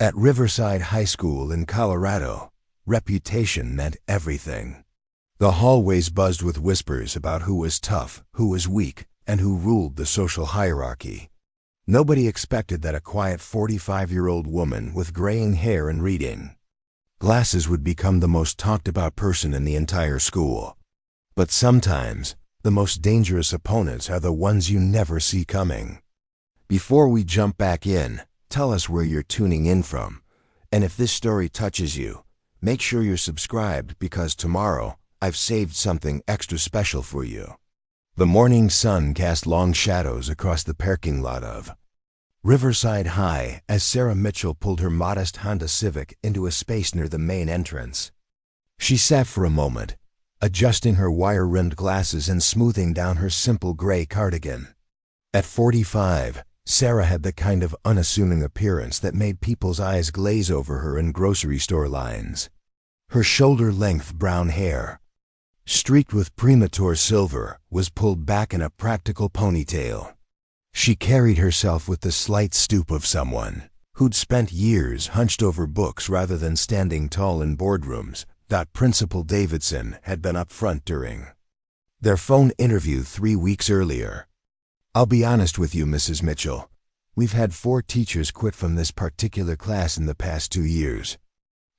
At Riverside High School in Colorado, reputation meant everything. The hallways buzzed with whispers about who was tough, who was weak, and who ruled the social hierarchy. Nobody expected that a quiet 45-year-old woman with graying hair and reading glasses would become the most talked about person in the entire school. But sometimes, the most dangerous opponents are the ones you never see coming. Before we jump back in, tell us where you're tuning in from. And if this story touches you, make sure you're subscribed because tomorrow, I've saved something extra special for you. The morning sun cast long shadows across the parking lot of Riverside High as Sarah Mitchell pulled her modest Honda Civic into a space near the main entrance. She sat for a moment, adjusting her wire-rimmed glasses and smoothing down her simple gray cardigan. At 45, Sarah had the kind of unassuming appearance that made people's eyes glaze over her in grocery store lines. Her shoulder-length brown hair, streaked with premature silver, was pulled back in a practical ponytail. She carried herself with the slight stoop of someone who'd spent years hunched over books rather than standing tall in boardrooms. Principal Davidson had been up front during their phone interview 3 weeks earlier. "I'll be honest with you, Mrs. Mitchell. We've had 4 teachers quit from this particular class in the past 2 years.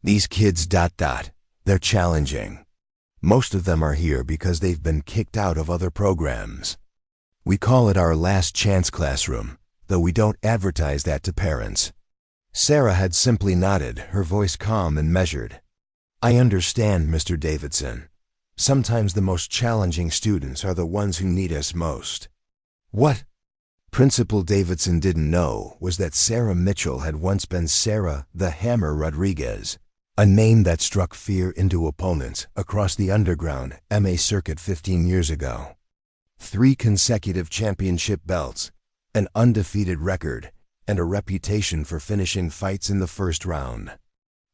These kids... they're challenging. Most of them are here because they've been kicked out of other programs. We call it our last chance classroom, though we don't advertise that to parents." Sarah had simply nodded, her voice calm and measured. "I understand, Mr. Davidson. Sometimes the most challenging students are the ones who need us most." What Principal Davidson didn't know was that Sarah Mitchell had once been Sarah the Hammer Rodriguez, a name that struck fear into opponents across the underground MMA circuit 15 years ago. 3 consecutive championship belts, an undefeated record, and a reputation for finishing fights in the first round.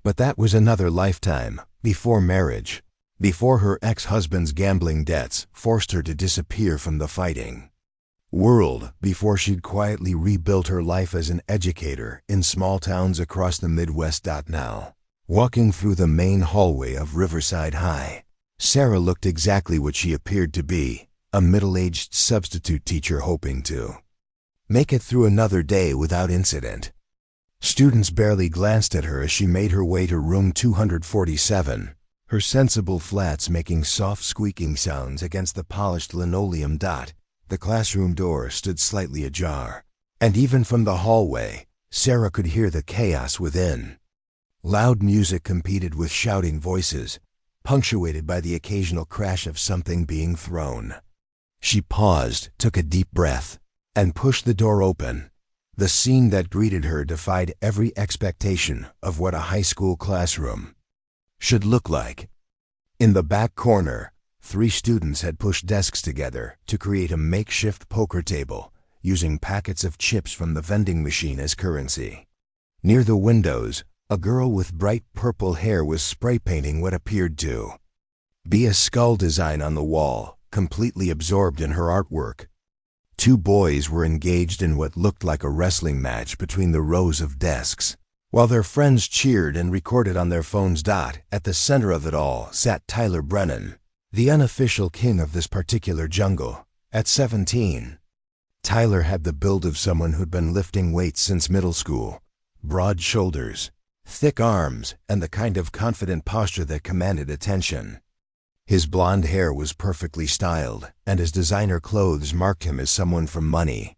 But that was another lifetime, before marriage, before her ex-husband's gambling debts forced her to disappear from the fighting world, before she'd quietly rebuilt her life as an educator in small towns across the Midwest. Now, walking through the main hallway of Riverside High, Sarah looked exactly what she appeared to be, a middle-aged substitute teacher hoping to make it through another day without incident. Students barely glanced at her as she made her way to room 247, her sensible flats making soft squeaking sounds against the polished linoleum. The classroom door stood slightly ajar, and even from the hallway, Sarah could hear the chaos within. Loud music competed with shouting voices, punctuated by the occasional crash of something being thrown. She paused, took a deep breath, and pushed the door open. The scene that greeted her defied every expectation of what a high school classroom should look like. In the back corner, 3 students had pushed desks together to create a makeshift poker table, using packets of chips from the vending machine as currency. Near the windows, a girl with bright purple hair was spray painting what appeared to be a skull design on the wall, completely absorbed in her artwork. 2 boys were engaged in what looked like a wrestling match between the rows of desks, while their friends cheered and recorded on their phones. At the center of it all sat Tyler Brennan, the unofficial king of this particular jungle, at 17. Tyler had the build of someone who'd been lifting weights since middle school, broad shoulders, thick arms, and the kind of confident posture that commanded attention. His blonde hair was perfectly styled, and his designer clothes marked him as someone from money.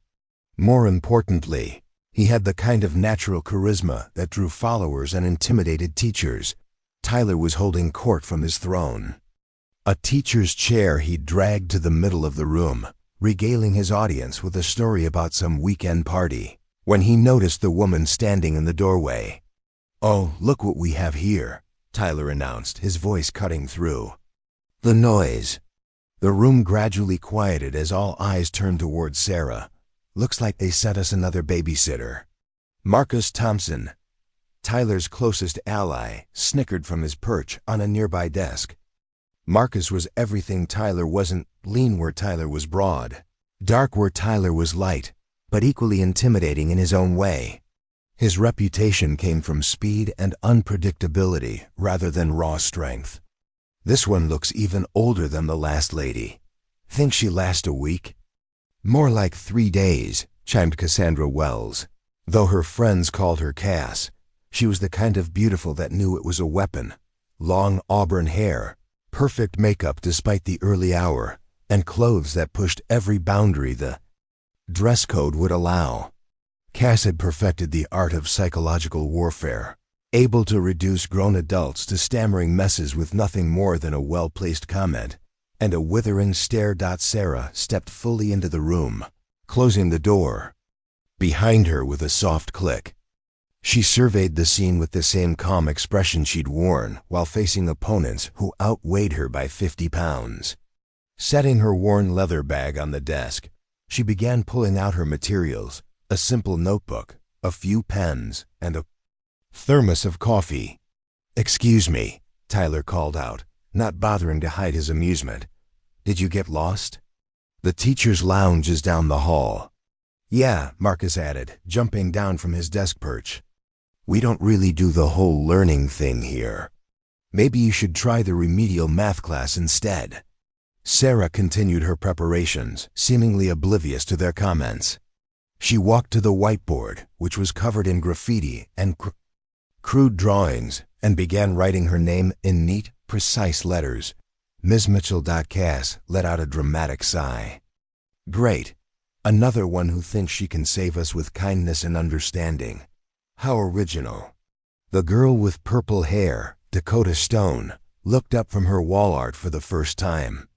More importantly, he had the kind of natural charisma that drew followers and intimidated teachers. Tyler was holding court from his throne, a teacher's chair he dragged to the middle of the room, regaling his audience with a story about some weekend party, when he noticed the woman standing in the doorway. "Oh, look what we have here," Tyler announced, his voice cutting through the noise. The room gradually quieted as all eyes turned towards Sarah. "Looks like they sent us another babysitter." Marcus Thompson, Tyler's closest ally, snickered from his perch on a nearby desk. Marcus was everything Tyler wasn't, lean where Tyler was broad, dark where Tyler was light, but equally intimidating in his own way. His reputation came from speed and unpredictability rather than raw strength. This one looks even older than the last lady. Think she lasts a week? More like 3 days, chimed Cassandra Wells. Though her friends called her Cass, she was the kind of beautiful that knew it was a weapon. Long auburn hair, perfect makeup despite the early hour, and clothes that pushed every boundary the dress code would allow. Cass had perfected the art of psychological warfare, able to reduce grown adults to stammering messes with nothing more than a well-placed comment and a withering stare. Sarah stepped fully into the room, closing the door behind her with a soft click. She surveyed the scene with the same calm expression she'd worn while facing opponents who outweighed her by 50 pounds. Setting her worn leather bag on the desk, she began pulling out her materials, a simple notebook, a few pens, and a thermos of coffee. "Excuse me," Tyler called out, not bothering to hide his amusement. "Did you get lost?" "The teacher's lounge is down the hall." "Yeah," Marcus added, jumping down from his desk perch. "We don't really do the whole learning thing here. Maybe you should try the remedial math class instead." Sarah continued her preparations, seemingly oblivious to their comments. She walked to the whiteboard, which was covered in graffiti and crude drawings, and began writing her name in neat, precise letters. Ms. Mitchell. Cass let out a dramatic sigh. "Great. Another one who thinks she can save us with kindness and understanding. How original." The girl with purple hair, Dakota Stone, looked up from her wall art for the first time.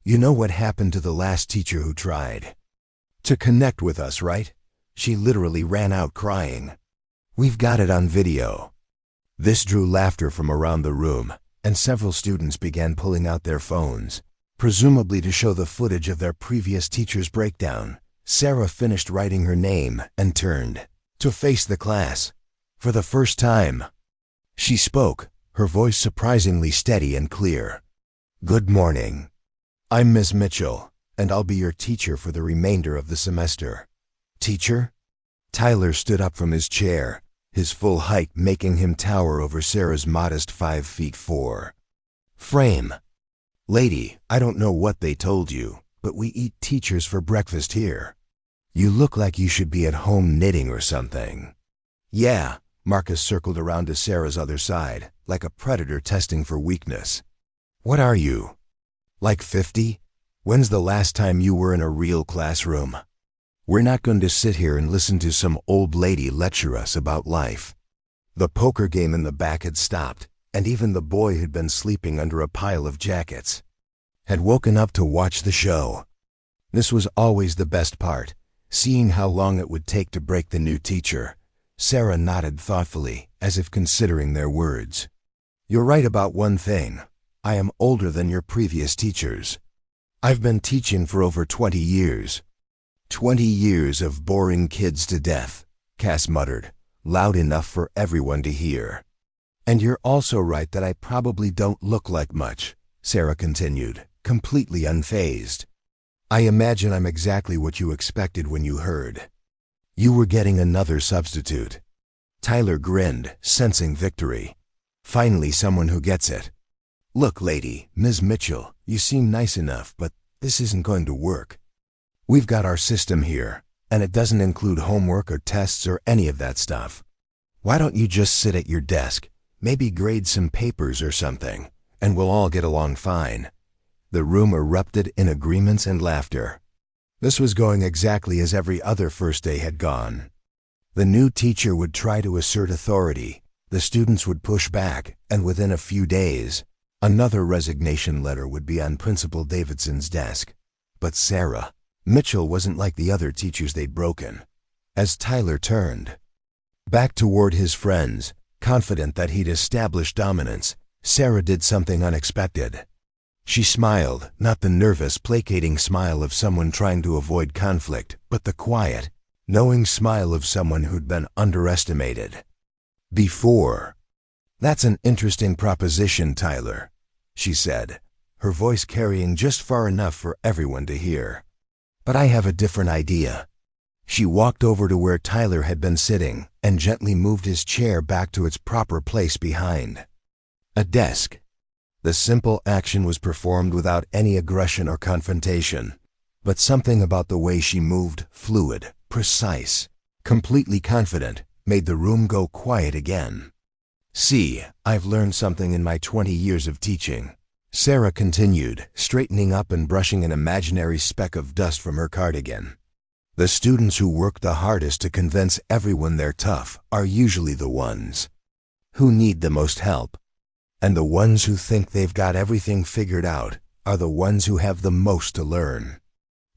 "You know what happened to the last teacher who tried to connect with us, right? She literally ran out crying. We've got it on video." This drew laughter from around the room, and several students began pulling out their phones, presumably to show the footage of their previous teacher's breakdown. Sarah finished writing her name and turned to face the class. For the first time, she spoke, her voice surprisingly steady and clear. "Good morning. I'm Ms. Mitchell, and I'll be your teacher for the remainder of the semester." "Teacher?" Tyler stood up from his chair, his full height making him tower over Sarah's modest 5'4" frame. "Lady, I don't know what they told you, but we eat teachers for breakfast here. You look like you should be at home knitting or something." "Yeah," Marcus circled around to Sarah's other side, like a predator testing for weakness. "What are you? Like 50? When's the last time you were in a real classroom? We're not going to sit here and listen to some old lady lecture us about life." The poker game in the back had stopped, and even the boy who'd been sleeping under a pile of jackets had woken up to watch the show. This was always the best part, seeing how long it would take to break the new teacher. Sarah nodded thoughtfully, as if considering their words. "You're right about one thing. I am older than your previous teachers. I've been teaching for over 20 years. 20 years of boring kids to death," Cass muttered, loud enough for everyone to hear. "And you're also right that I probably don't look like much," Sarah continued, completely unfazed. "I imagine I'm exactly what you expected when you heard you were getting another substitute." Tyler grinned, sensing victory. Finally someone who gets it. "Look, lady, Ms. Mitchell, you seem nice enough, but this isn't going to work. We've got our system here, and it doesn't include homework or tests or any of that stuff. Why don't you just sit at your desk, maybe grade some papers or something, and we'll all get along fine." The room erupted in agreements and laughter. This was going exactly as every other first day had gone. The new teacher would try to assert authority, the students would push back, and within a few days, another resignation letter would be on Principal Davidson's desk. But Sarah Mitchell wasn't like the other teachers they'd broken. As Tyler turned back toward his friends, confident that he'd established dominance, Sarah did something unexpected. She smiled, not the nervous, placating smile of someone trying to avoid conflict, but the quiet, knowing smile of someone who'd been underestimated before. "That's an interesting proposition, Tyler," she said, her voice carrying just far enough for everyone to hear. "But I have a different idea. She walked over to where Tyler had been sitting and gently moved his chair back to its proper place behind a desk. The simple action was performed without any aggression or confrontation, but something about the way she moved, fluid, precise, completely confident, made the room go quiet again. "See, I've learned something in my 20 years of teaching," Sarah continued, straightening up and brushing an imaginary speck of dust from her cardigan. "The students who work the hardest to convince everyone they're tough are usually the ones who need the most help. And the ones who think they've got everything figured out are the ones who have the most to learn."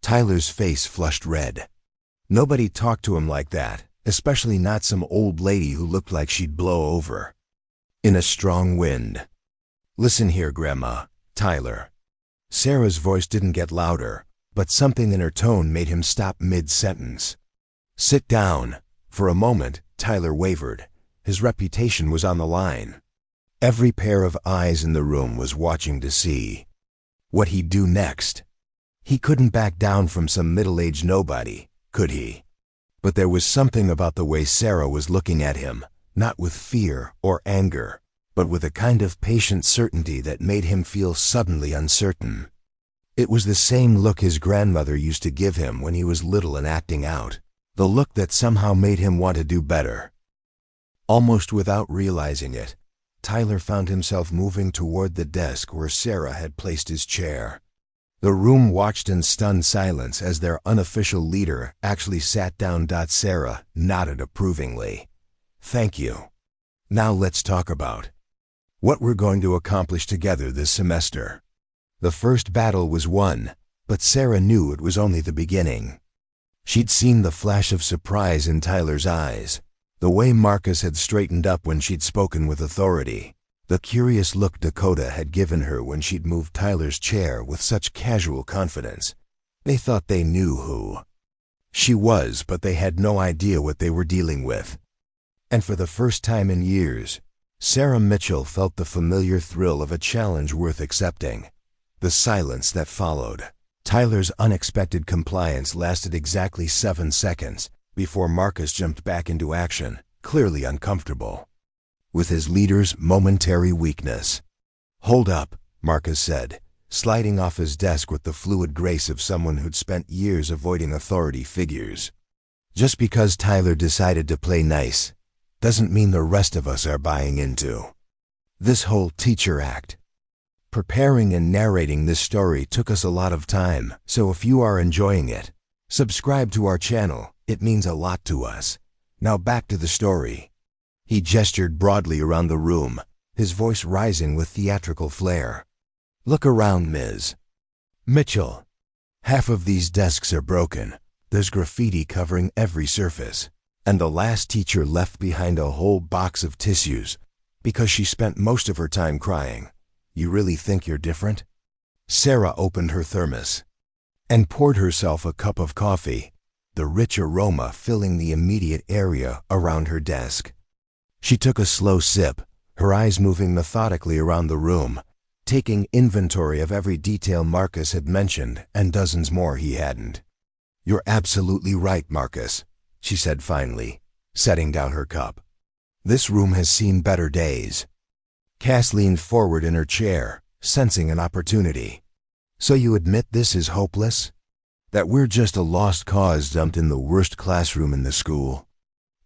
Tyler's face flushed red. Nobody talked to him like that, especially not some old lady who looked like she'd blow over in a strong wind. "Listen here, Grandma, Tyler." Sarah's voice didn't get louder, but something in her tone made him stop mid-sentence. "Sit down." For a moment, Tyler wavered. His reputation was on the line. Every pair of eyes in the room was watching to see what he'd do next. He couldn't back down from some middle-aged nobody, could he? But there was something about the way Sarah was looking at him, not with fear or anger, but with a kind of patient certainty that made him feel suddenly uncertain. It was the same look his grandmother used to give him when he was little and acting out, the look that somehow made him want to do better. Almost without realizing it, Tyler found himself moving toward the desk where Sarah had placed his chair. The room watched in stunned silence as their unofficial leader actually sat down. Sarah nodded approvingly. "Thank you. Now let's talk about what we're going to accomplish together this semester." The first battle was won, but Sarah knew it was only the beginning. She'd seen the flash of surprise in Tyler's eyes, the way Marcus had straightened up when she'd spoken with authority, the curious look Dakota had given her when she'd moved Tyler's chair with such casual confidence. They thought they knew who she was, but they had no idea what they were dealing with. And for the first time in years, Sarah Mitchell felt the familiar thrill of a challenge worth accepting. The silence that followed Tyler's unexpected compliance lasted exactly 7 seconds before Marcus jumped back into action, clearly uncomfortable with his leader's momentary weakness. "Hold up," Marcus said, sliding off his desk with the fluid grace of someone who'd spent years avoiding authority figures. "Just because Tyler decided to play nice doesn't mean the rest of us are buying into this whole teacher act. Preparing and narrating this story took us a lot of time, so if you are enjoying it, subscribe to our channel. It means a lot to us. Now back to the story." He gestured broadly around the room, his voice rising with theatrical flair. "Look around, Ms. Mitchell. Half of these desks are broken. There's graffiti covering every surface. And the last teacher left behind a whole box of tissues because she spent most of her time crying. You really think you're different?" Sarah opened her thermos and poured herself a cup of coffee, the rich aroma filling the immediate area around her desk. She took a slow sip, her eyes moving methodically around the room, taking inventory of every detail Marcus had mentioned and dozens more he hadn't. "You're absolutely right, Marcus," she said finally, setting down her cup. "This room has seen better days." Cass leaned forward in her chair, sensing an opportunity. "So you admit this is hopeless? That we're just a lost cause dumped in the worst classroom in the school?"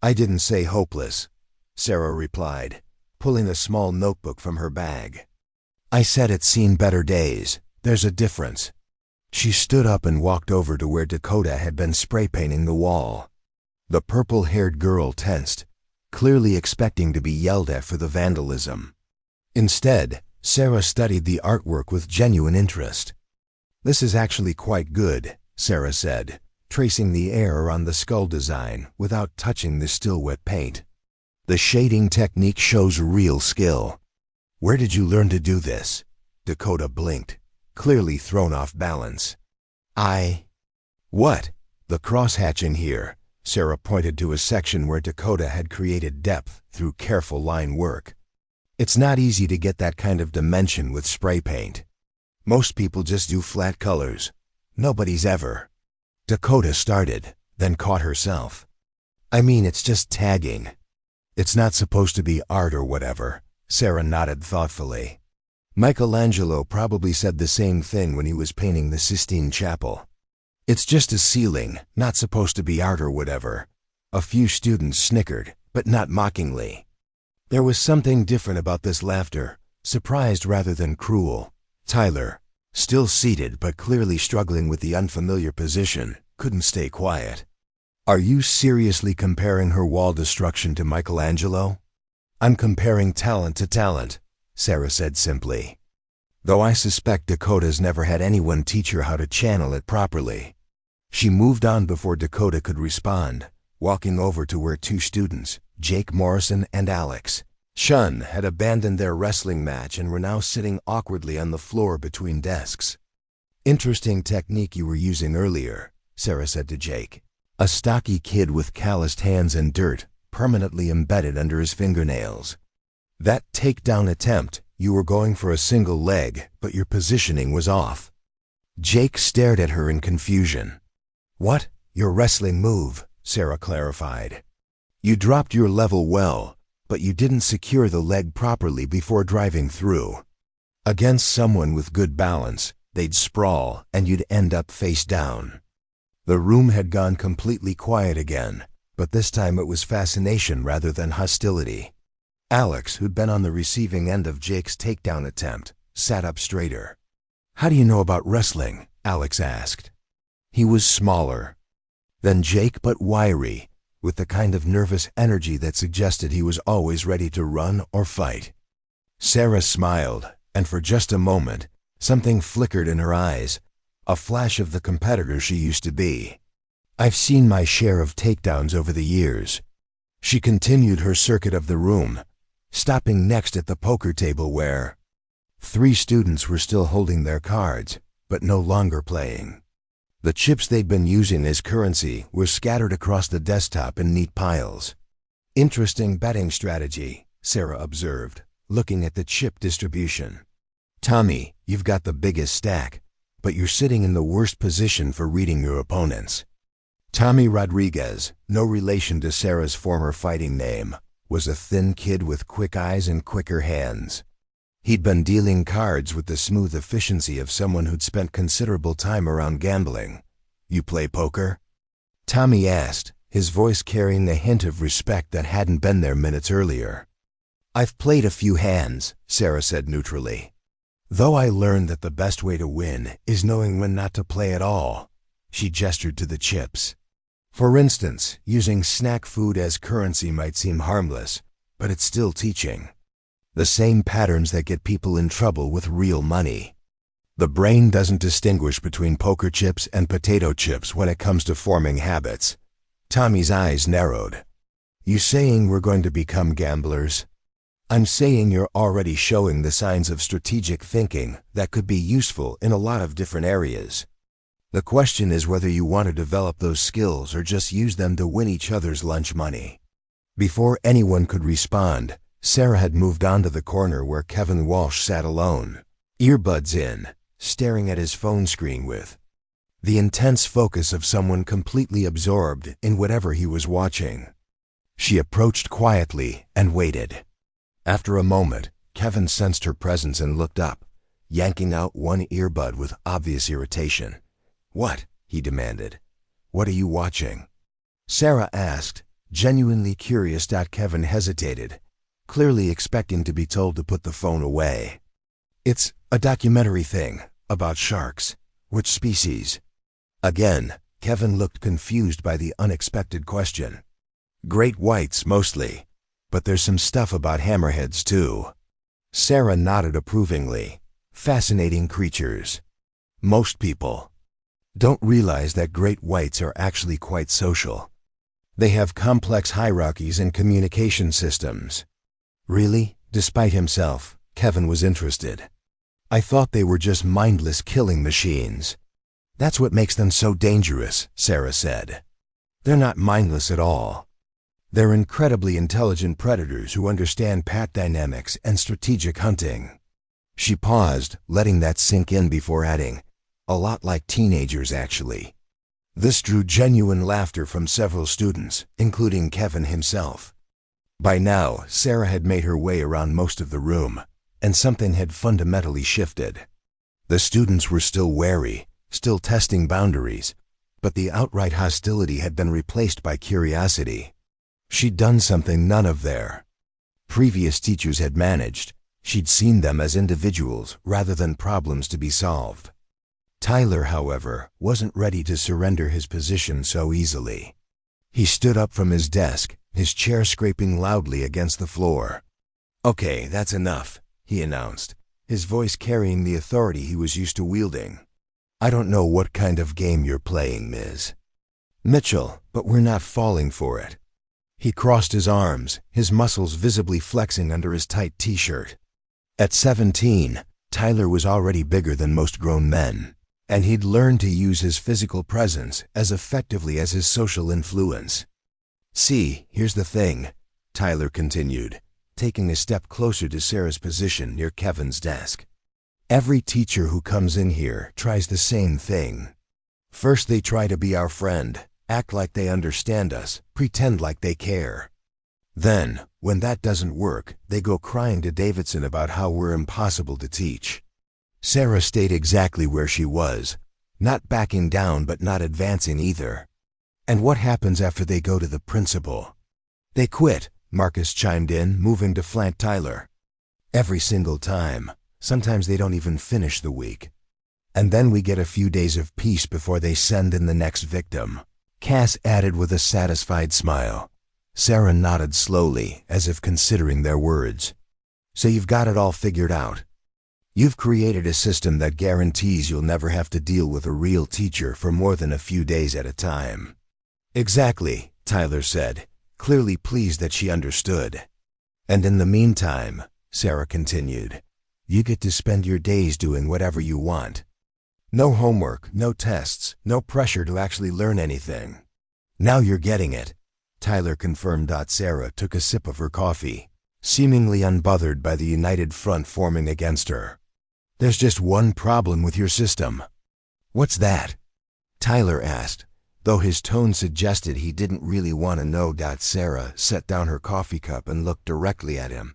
"I didn't say hopeless," Sarah replied, pulling a small notebook from her bag. "I said it's seen better days. There's a difference." She stood up and walked over to where Dakota had been spray painting the wall. The purple-haired girl tensed, clearly expecting to be yelled at for the vandalism. Instead, Sarah studied the artwork with genuine interest. "This is actually quite good," Sarah said, tracing the air around the skull design without touching the still wet paint. "The shading technique shows real skill." "Where did you learn to do this?" Dakota blinked, clearly thrown off balance. What? The crosshatching here." Sarah pointed to a section where Dakota had created depth through careful line work. "It's not easy to get that kind of dimension with spray paint. Most people just do flat colors. Nobody's ever." Dakota started, then caught herself. I mean, it's just tagging. It's not supposed to be art or whatever. Sarah nodded thoughtfully. Michelangelo probably said the same thing when he was painting the Sistine Chapel. It's just a ceiling, not supposed to be art or whatever. A few students snickered, but not mockingly. There was something different about this laughter, surprised rather than cruel. Tyler, still seated but clearly struggling with the unfamiliar position, couldn't stay quiet. Are you seriously comparing her wall destruction to Michelangelo? I'm comparing talent to talent, Sarah said simply. Though I suspect Dakota's never had anyone teach her how to channel it properly. She moved on before Dakota could respond, walking over to where two students, Jake Morrison and Alex Shun, had abandoned their wrestling match and were now sitting awkwardly on the floor between desks. Interesting technique you were using earlier, Sarah said to Jake, a stocky kid with calloused hands and dirt permanently embedded under his fingernails. That takedown attempt, you were going for a single leg, but your positioning was off. Jake stared at her in confusion. What? Your wrestling move, Sarah clarified. You dropped your level well, but you didn't secure the leg properly before driving through. Against someone with good balance, they'd sprawl and you'd end up face down. The room had gone completely quiet again, but this time it was fascination rather than hostility. Alex, who'd been on the receiving end of Jake's takedown attempt, sat up straighter. How do you know about wrestling? Alex asked. He was smaller than Jake but wiry, with the kind of nervous energy that suggested he was always ready to run or fight. Sarah smiled, and for just a moment, something flickered in her eyes, a flash of the competitor she used to be. I've seen my share of takedowns over the years. She continued her circuit of the room, stopping next at the poker table where 3 students were still holding their cards, but no longer playing. The chips they'd been using as currency were scattered across the desktop in neat piles. Interesting betting strategy, Sarah observed, looking at the chip distribution. Tommy, you've got the biggest stack, but you're sitting in the worst position for reading your opponents. Tommy Rodriguez, no relation to Sarah's former fighting name, was a thin kid with quick eyes and quicker hands. He'd been dealing cards with the smooth efficiency of someone who'd spent considerable time around gambling. You play poker? Tommy asked, his voice carrying a hint of respect that hadn't been there minutes earlier. I've played a few hands, Sarah said neutrally. Though I learned that the best way to win is knowing when not to play at all. She gestured to the chips. For instance, using snack food as currency might seem harmless, but it's still teaching. The same patterns that get people in trouble with real money. The brain doesn't distinguish between poker chips and potato chips when it comes to forming habits. Tommy's eyes narrowed. You saying we're going to become gamblers? I'm saying you're already showing the signs of strategic thinking that could be useful in a lot of different areas. The question is whether you want to develop those skills or just use them to win each other's lunch money. Before anyone could respond, Sarah had moved on to the corner where Kevin Walsh sat alone, earbuds in, staring at his phone screen with the intense focus of someone completely absorbed in whatever he was watching. She approached quietly and waited. After a moment, Kevin sensed her presence and looked up, yanking out one earbud with obvious irritation. What? He demanded. What are you watching? Sarah asked, genuinely curious. Kevin hesitated, clearly expecting to be told to put the phone away. It's a documentary thing, about sharks. Which species? Again, Kevin looked confused by the unexpected question. Great whites mostly, but there's some stuff about hammerheads too. Sarah nodded approvingly. Fascinating creatures. Most people don't realize that great whites are actually quite social. They have complex hierarchies and communication systems. Really? Despite himself, Kevin was interested. I thought they were just mindless killing machines. That's what makes them so dangerous, Sarah said. They're not mindless at all. They're incredibly intelligent predators who understand pack dynamics and strategic hunting. She paused, letting that sink in before adding, a lot like teenagers actually. This drew genuine laughter from several students, including Kevin himself. By now, Sarah had made her way around most of the room, and something had fundamentally shifted. The students were still wary, still testing boundaries, but the outright hostility had been replaced by curiosity. She'd done something none of their previous teachers had managed. She'd seen them as individuals rather than problems to be solved. Tyler, however, wasn't ready to surrender his position so easily. He stood up from his desk, his chair scraping loudly against the floor. "Okay, that's enough," he announced, his voice carrying the authority he was used to wielding. "I don't know what kind of game you're playing, Ms. Mitchell, but we're not falling for it." He crossed his arms, his muscles visibly flexing under his tight t-shirt. At 17, Tyler was already bigger than most grown men, and he'd learned to use his physical presence as effectively as his social influence. "See, here's the thing," Tyler continued, taking a step closer to Sarah's position near Kevin's desk. "Every teacher who comes in here tries the same thing. First they try to be our friend, act like they understand us, pretend like they care. Then, when that doesn't work, they go crying to Davidson about how we're impossible to teach." Sarah stayed exactly where she was, not backing down but not advancing either. "And what happens after they go to the principal?" "They quit," Marcus chimed in, moving to flank Tyler. "Every single time. Sometimes they don't even finish the week. And then we get a few days of peace before they send in the next victim," Cass added with a satisfied smile. Sarah nodded slowly, as if considering their words. "So you've got it all figured out. You've created a system that guarantees you'll never have to deal with a real teacher for more than a few days at a time." "Exactly," Tyler said, clearly pleased that she understood. "And in the meantime," Sarah continued, "you get to spend your days doing whatever you want. No homework, no tests, no pressure to actually learn anything." "Now you're getting it," Tyler confirmed. Sarah took a sip of her coffee, seemingly unbothered by the united front forming against her. "There's just one problem with your system." "What's that?" Tyler asked, though his tone suggested he didn't really want to know. Sarah set down her coffee cup and looked directly at him.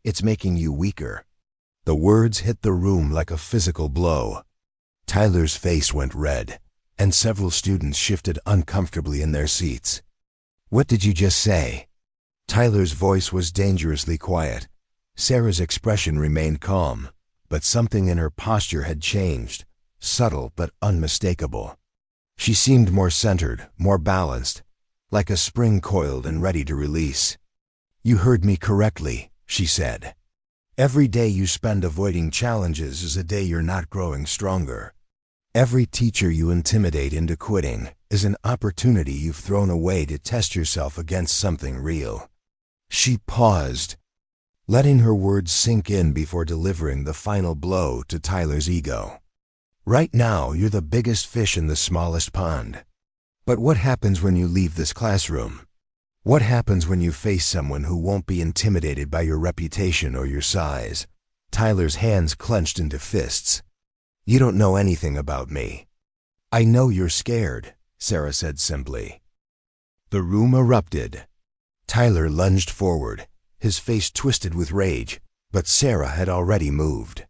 "It's making you weaker." The words hit the room like a physical blow. Tyler's face went red, and several students shifted uncomfortably in their seats. "What did you just say?" Tyler's voice was dangerously quiet. Sarah's expression remained calm, but something in her posture had changed, subtle but unmistakable. She seemed more centered, more balanced, like a spring coiled and ready to release. "You heard me correctly," she said. "Every day you spend avoiding challenges is a day you're not growing stronger. Every teacher you intimidate into quitting is an opportunity you've thrown away to test yourself against something real." She paused, letting her words sink in before delivering the final blow to Tyler's ego. "Right now, you're the biggest fish in the smallest pond. But what happens when you leave this classroom? What happens when you face someone who won't be intimidated by your reputation or your size?" Tyler's hands clenched into fists. "You don't know anything about me." "I know you're scared," Sarah said simply. The room erupted. Tyler lunged forward, his face twisted with rage, but Sarah had already moved.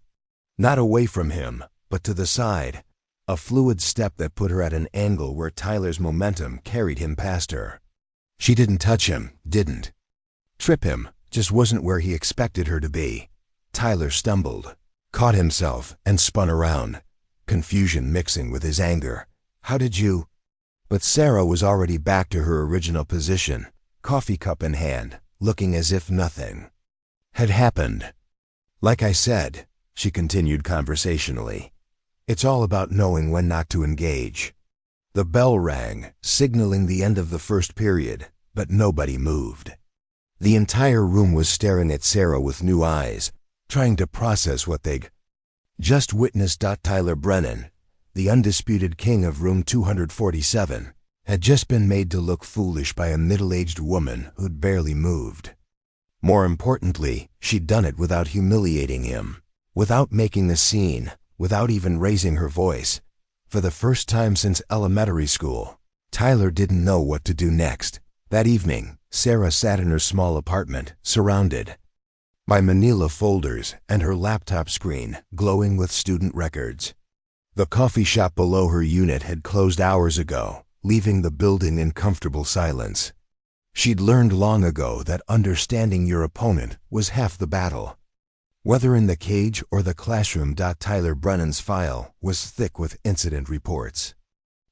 Not away from him, but to the side, a fluid step that put her at an angle where Tyler's momentum carried him past her. She didn't touch him, didn't trip him, just wasn't where he expected her to be. Tyler stumbled, caught himself, and spun around, confusion mixing with his anger. "How did you—" But Sarah was already back to her original position, coffee cup in hand, looking as if nothing had happened. "Like I said," she continued conversationally, "it's all about knowing when not to engage." The bell rang, signaling the end of the first period, but nobody moved. The entire room was staring at Sarah with new eyes, trying to process what they'd just witnessed. Tyler Brennan, the undisputed king of room 247, had just been made to look foolish by a middle-aged woman who'd barely moved. More importantly, she'd done it without humiliating him, without making a scene, without even raising her voice. For the first time since elementary school, Tyler didn't know what to do next. That evening, Sarah sat in her small apartment, surrounded by manila folders and her laptop screen glowing with student records. The coffee shop below her unit had closed hours ago, leaving the building in comfortable silence. She'd learned long ago that understanding your opponent was half the battle. Whether in the cage or the classroom, Tyler Brennan's file was thick with incident reports.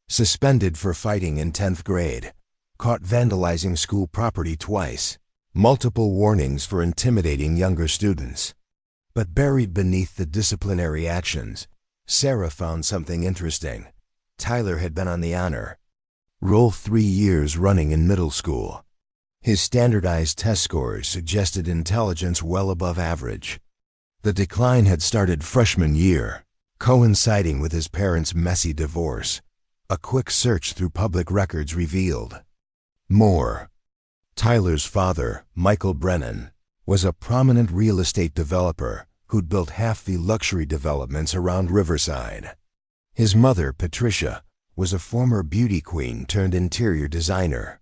Suspended for fighting in 10th grade. Caught vandalizing school property twice. Multiple warnings for intimidating younger students. But buried beneath the disciplinary actions, Sarah found something interesting. Tyler had been on the honor roll 3 years running in middle school. His standardized test scores suggested intelligence well above average. The decline had started freshman year, coinciding with his parents' messy divorce. A quick search through public records revealed more. Tyler's father, Michael Brennan, was a prominent real estate developer who'd built half the luxury developments around Riverside. His mother, Patricia, was a former beauty queen turned interior designer.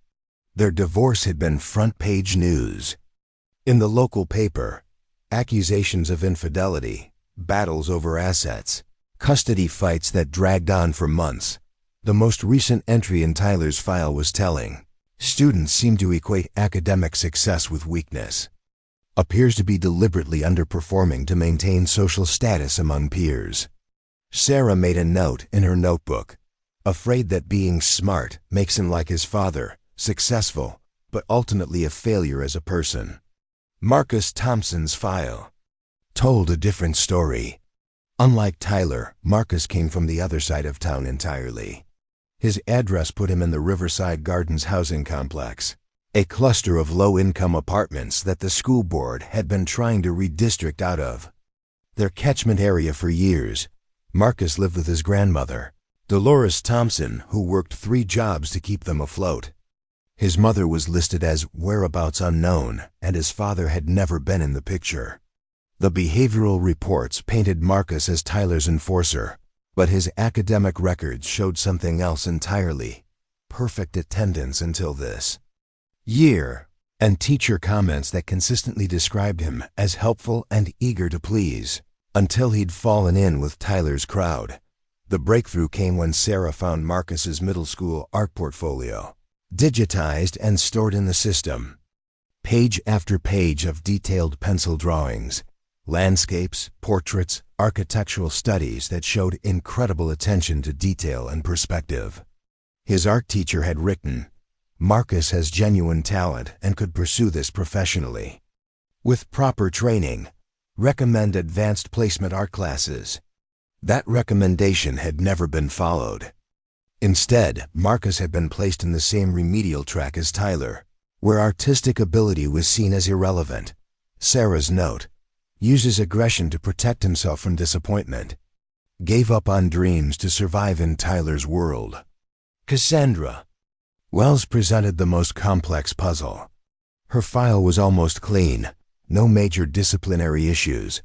Their divorce had been front-page news. In the local paper, accusations of infidelity, battles over assets, custody fights that dragged on for months. The most recent entry in Tyler's file was telling. Students seem to equate academic success with weakness. Appears to be deliberately underperforming to maintain social status among peers. Sarah made a note in her notebook, afraid that being smart makes him like his father, successful, but ultimately a failure as a person. Marcus Thompson's file told a different story. Unlike Tyler, Marcus came from the other side of town entirely. His address put him in the Riverside Gardens housing complex, a cluster of low-income apartments that the school board had been trying to redistrict out of their catchment area for years. Marcus lived with his grandmother, Dolores Thompson, who worked 3 jobs to keep them afloat. His mother was listed as whereabouts unknown, and his father had never been in the picture. The behavioral reports painted Marcus as Tyler's enforcer, but his academic records showed something else entirely. Perfect attendance until this year, and teacher comments that consistently described him as helpful and eager to please, until he'd fallen in with Tyler's crowd. The breakthrough came when Sarah found Marcus's middle school art portfolio, digitized and stored in the system. Page after page of detailed pencil drawings, landscapes, portraits, architectural studies that showed incredible attention to detail and perspective. His art teacher had written, "Marcus has genuine talent and could pursue this professionally. With proper training, recommend advanced placement art classes." That recommendation had never been followed. Instead, Marcus had been placed in the same remedial track as Tyler, where artistic ability was seen as irrelevant. Sarah's note: uses aggression to protect himself from disappointment. Gave up on dreams to survive in Tyler's world. Cassandra Wells presented the most complex puzzle. Her file was almost clean, no major disciplinary issues.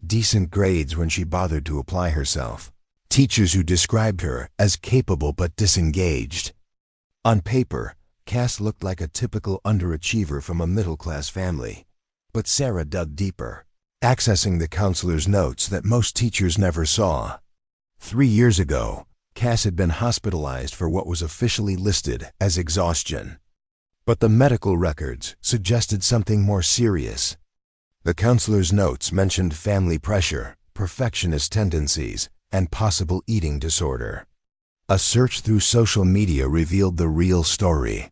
Decent grades when she bothered to apply herself. Teachers who described her as capable but disengaged. On paper, Cass looked like a typical underachiever from a middle-class family. But Sarah dug deeper, accessing the counselor's notes that most teachers never saw. 3 years ago, Cass had been hospitalized for what was officially listed as exhaustion. But the medical records suggested something more serious. The counselor's notes mentioned family pressure, perfectionist tendencies, and possible eating disorder. A search through social media revealed the real story.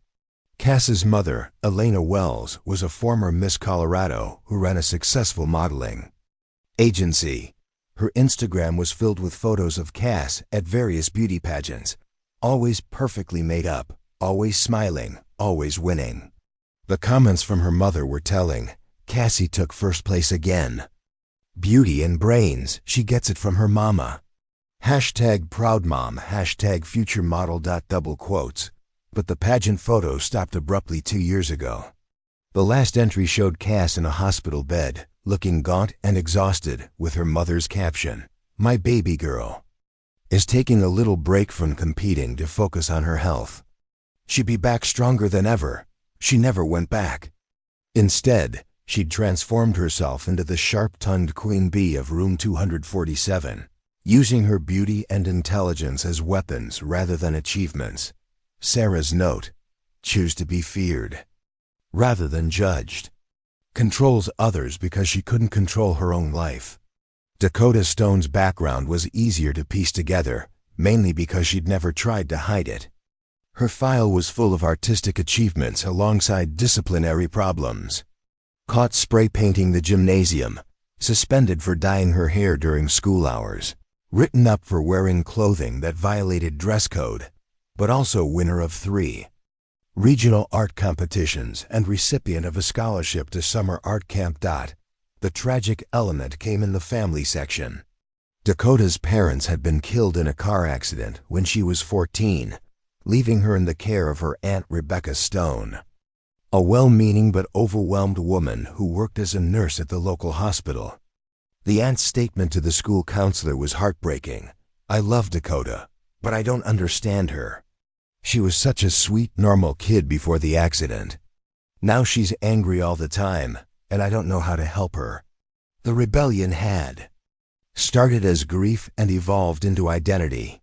Cass's mother, Elena Wells, was a former Miss Colorado who ran a successful modeling agency. Her Instagram was filled with photos of Cass at various beauty pageants, always perfectly made up, always smiling, always winning. The comments from her mother were telling. Cassie took first place again. Beauty and brains, she gets it from her mama. #proudmom, #futuremodel. Double quotes. But the pageant photo stopped abruptly 2 years ago. The last entry showed Cass in a hospital bed, looking gaunt and exhausted, with her mother's caption, "My baby girl." is taking a little break from competing to focus on her health. She'd be back stronger than ever. She never went back. Instead, she'd transformed herself into the sharp-tongued queen bee of room 247, using her beauty and intelligence as weapons rather than achievements. Sarah's note: choose to be feared rather than judged. Controls others because she couldn't control her own life. Dakota Stone's background was easier to piece together, mainly because she'd never tried to hide it. Her file was full of artistic achievements alongside disciplinary problems. Caught spray painting the gymnasium, suspended for dyeing her hair during school hours, written up for wearing clothing that violated dress code, but also winner of 3 regional art competitions and recipient of a scholarship to summer art camp. The tragic element came in the family section. Dakota's parents had been killed in a car accident when she was 14, leaving her in the care of her Aunt Rebecca Stone, a well-meaning but overwhelmed woman who worked as a nurse at the local hospital. The aunt's statement to the school counselor was heartbreaking. "I love Dakota, but I don't understand her. She was such a sweet, normal kid before the accident. Now she's angry all the time, and I don't know how to help her." The rebellion had started as grief and evolved into identity.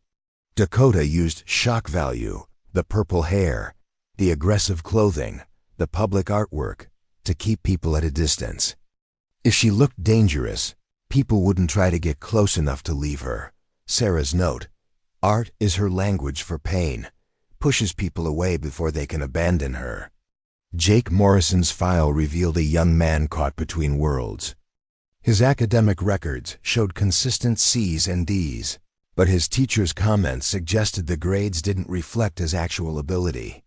Dakota used shock value, the purple hair, the aggressive clothing, the public artwork, to keep people at a distance. If she looked dangerous, people wouldn't try to get close enough to leave her. Sarah's note: art is her language for pain, pushes people away before they can abandon her. Jake Morrison's file revealed a young man caught between worlds. His academic records showed consistent C's and D's, but his teacher's comments suggested the grades didn't reflect his actual ability.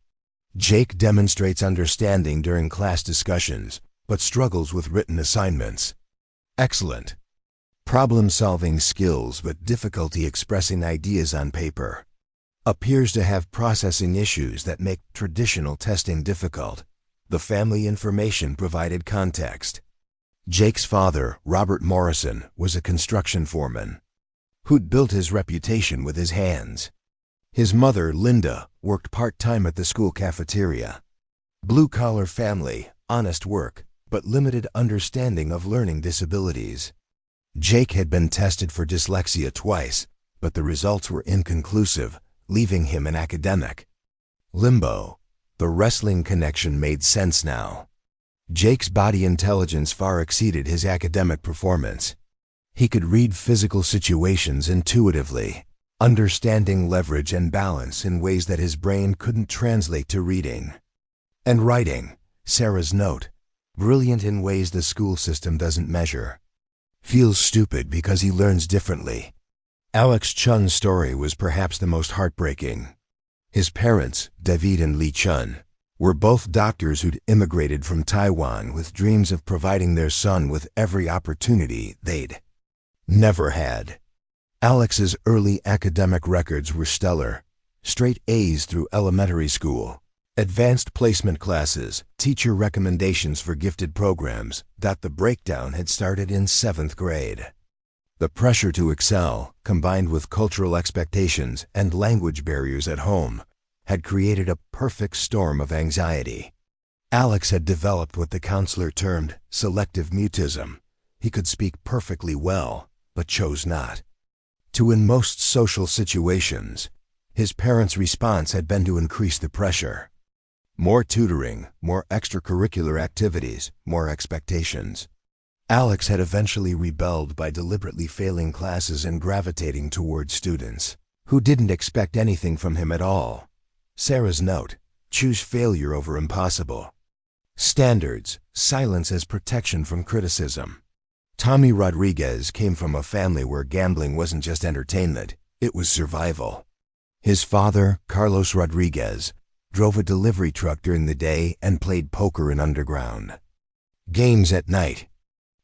Jake demonstrates understanding during class discussions, but struggles with written assignments. Excellent problem-solving skills but difficulty expressing ideas on paper. Appears to have processing issues that make traditional testing difficult. The family information provided context. Jake's father, Robert Morrison, was a construction foreman who'd built his reputation with his hands. His mother, Linda, worked part-time at the school cafeteria. Blue-collar family, honest work, but limited understanding of learning disabilities. Jake had been tested for dyslexia twice, but the results were inconclusive, leaving him an academic limbo. The wrestling connection made sense now. Jake's body intelligence far exceeded his academic performance. He could read physical situations intuitively, understanding leverage and balance in ways that his brain couldn't translate to reading and writing. Sarah's note: brilliant in ways the school system doesn't measure. Feels stupid because he learns differently. Alex Chun's story was perhaps the most heartbreaking. His parents, David and Lee Chun, were both doctors who'd immigrated from Taiwan with dreams of providing their son with every opportunity they'd never had. Alex's early academic records were stellar. Straight A's through elementary school, advanced placement classes, teacher recommendations for gifted programs. The breakdown had started in 7th grade. The pressure to excel, combined with cultural expectations and language barriers at home, had created a perfect storm of anxiety. Alex had developed what the counselor termed selective mutism. He could speak perfectly well, but chose not to in most social situations. His parents' response had been to increase the pressure. More tutoring, more extracurricular activities, more expectations. Alex had eventually rebelled by deliberately failing classes and gravitating toward students who didn't expect anything from him at all. Sarah's note: choose failure over impossible. Standards: silence as protection from criticism. Tommy Rodriguez came from a family where gambling wasn't just entertainment, it was survival. His father, Carlos Rodriguez, drove a delivery truck during the day and played poker in underground games at night.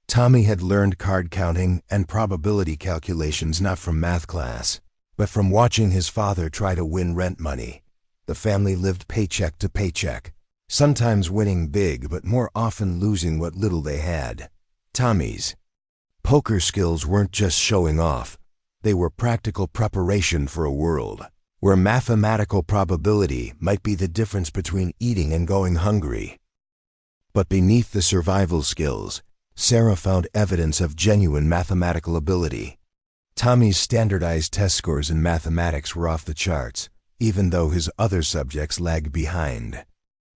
Tommy had learned card counting and probability calculations not from math class, but from watching his father try to win rent money. The family lived paycheck to paycheck, sometimes winning big but more often losing what little they had. Tommy's poker skills weren't just showing off, They were practical preparation for a world where mathematical probability might be the difference between eating and going hungry. But beneath the survival skills, Sarah found evidence of genuine mathematical ability. Tommy's standardized test scores in mathematics were off the charts, even though his other subjects lagged behind.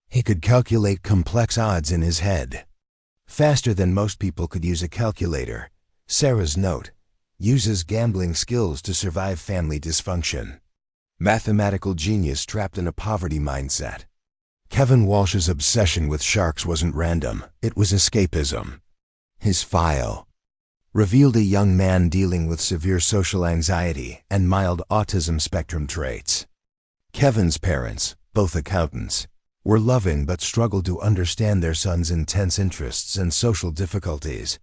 He could calculate complex odds in his head faster than most people could use a calculator. Sarah's note: uses gambling skills to survive family dysfunction. Mathematical genius trapped in a poverty mindset. Kevin Walsh's obsession with sharks wasn't random, it was escapism. His file revealed a young man dealing with severe social anxiety and mild autism spectrum traits. Kevin's parents, both accountants, were loving but struggled to understand their son's intense interests and social difficulties.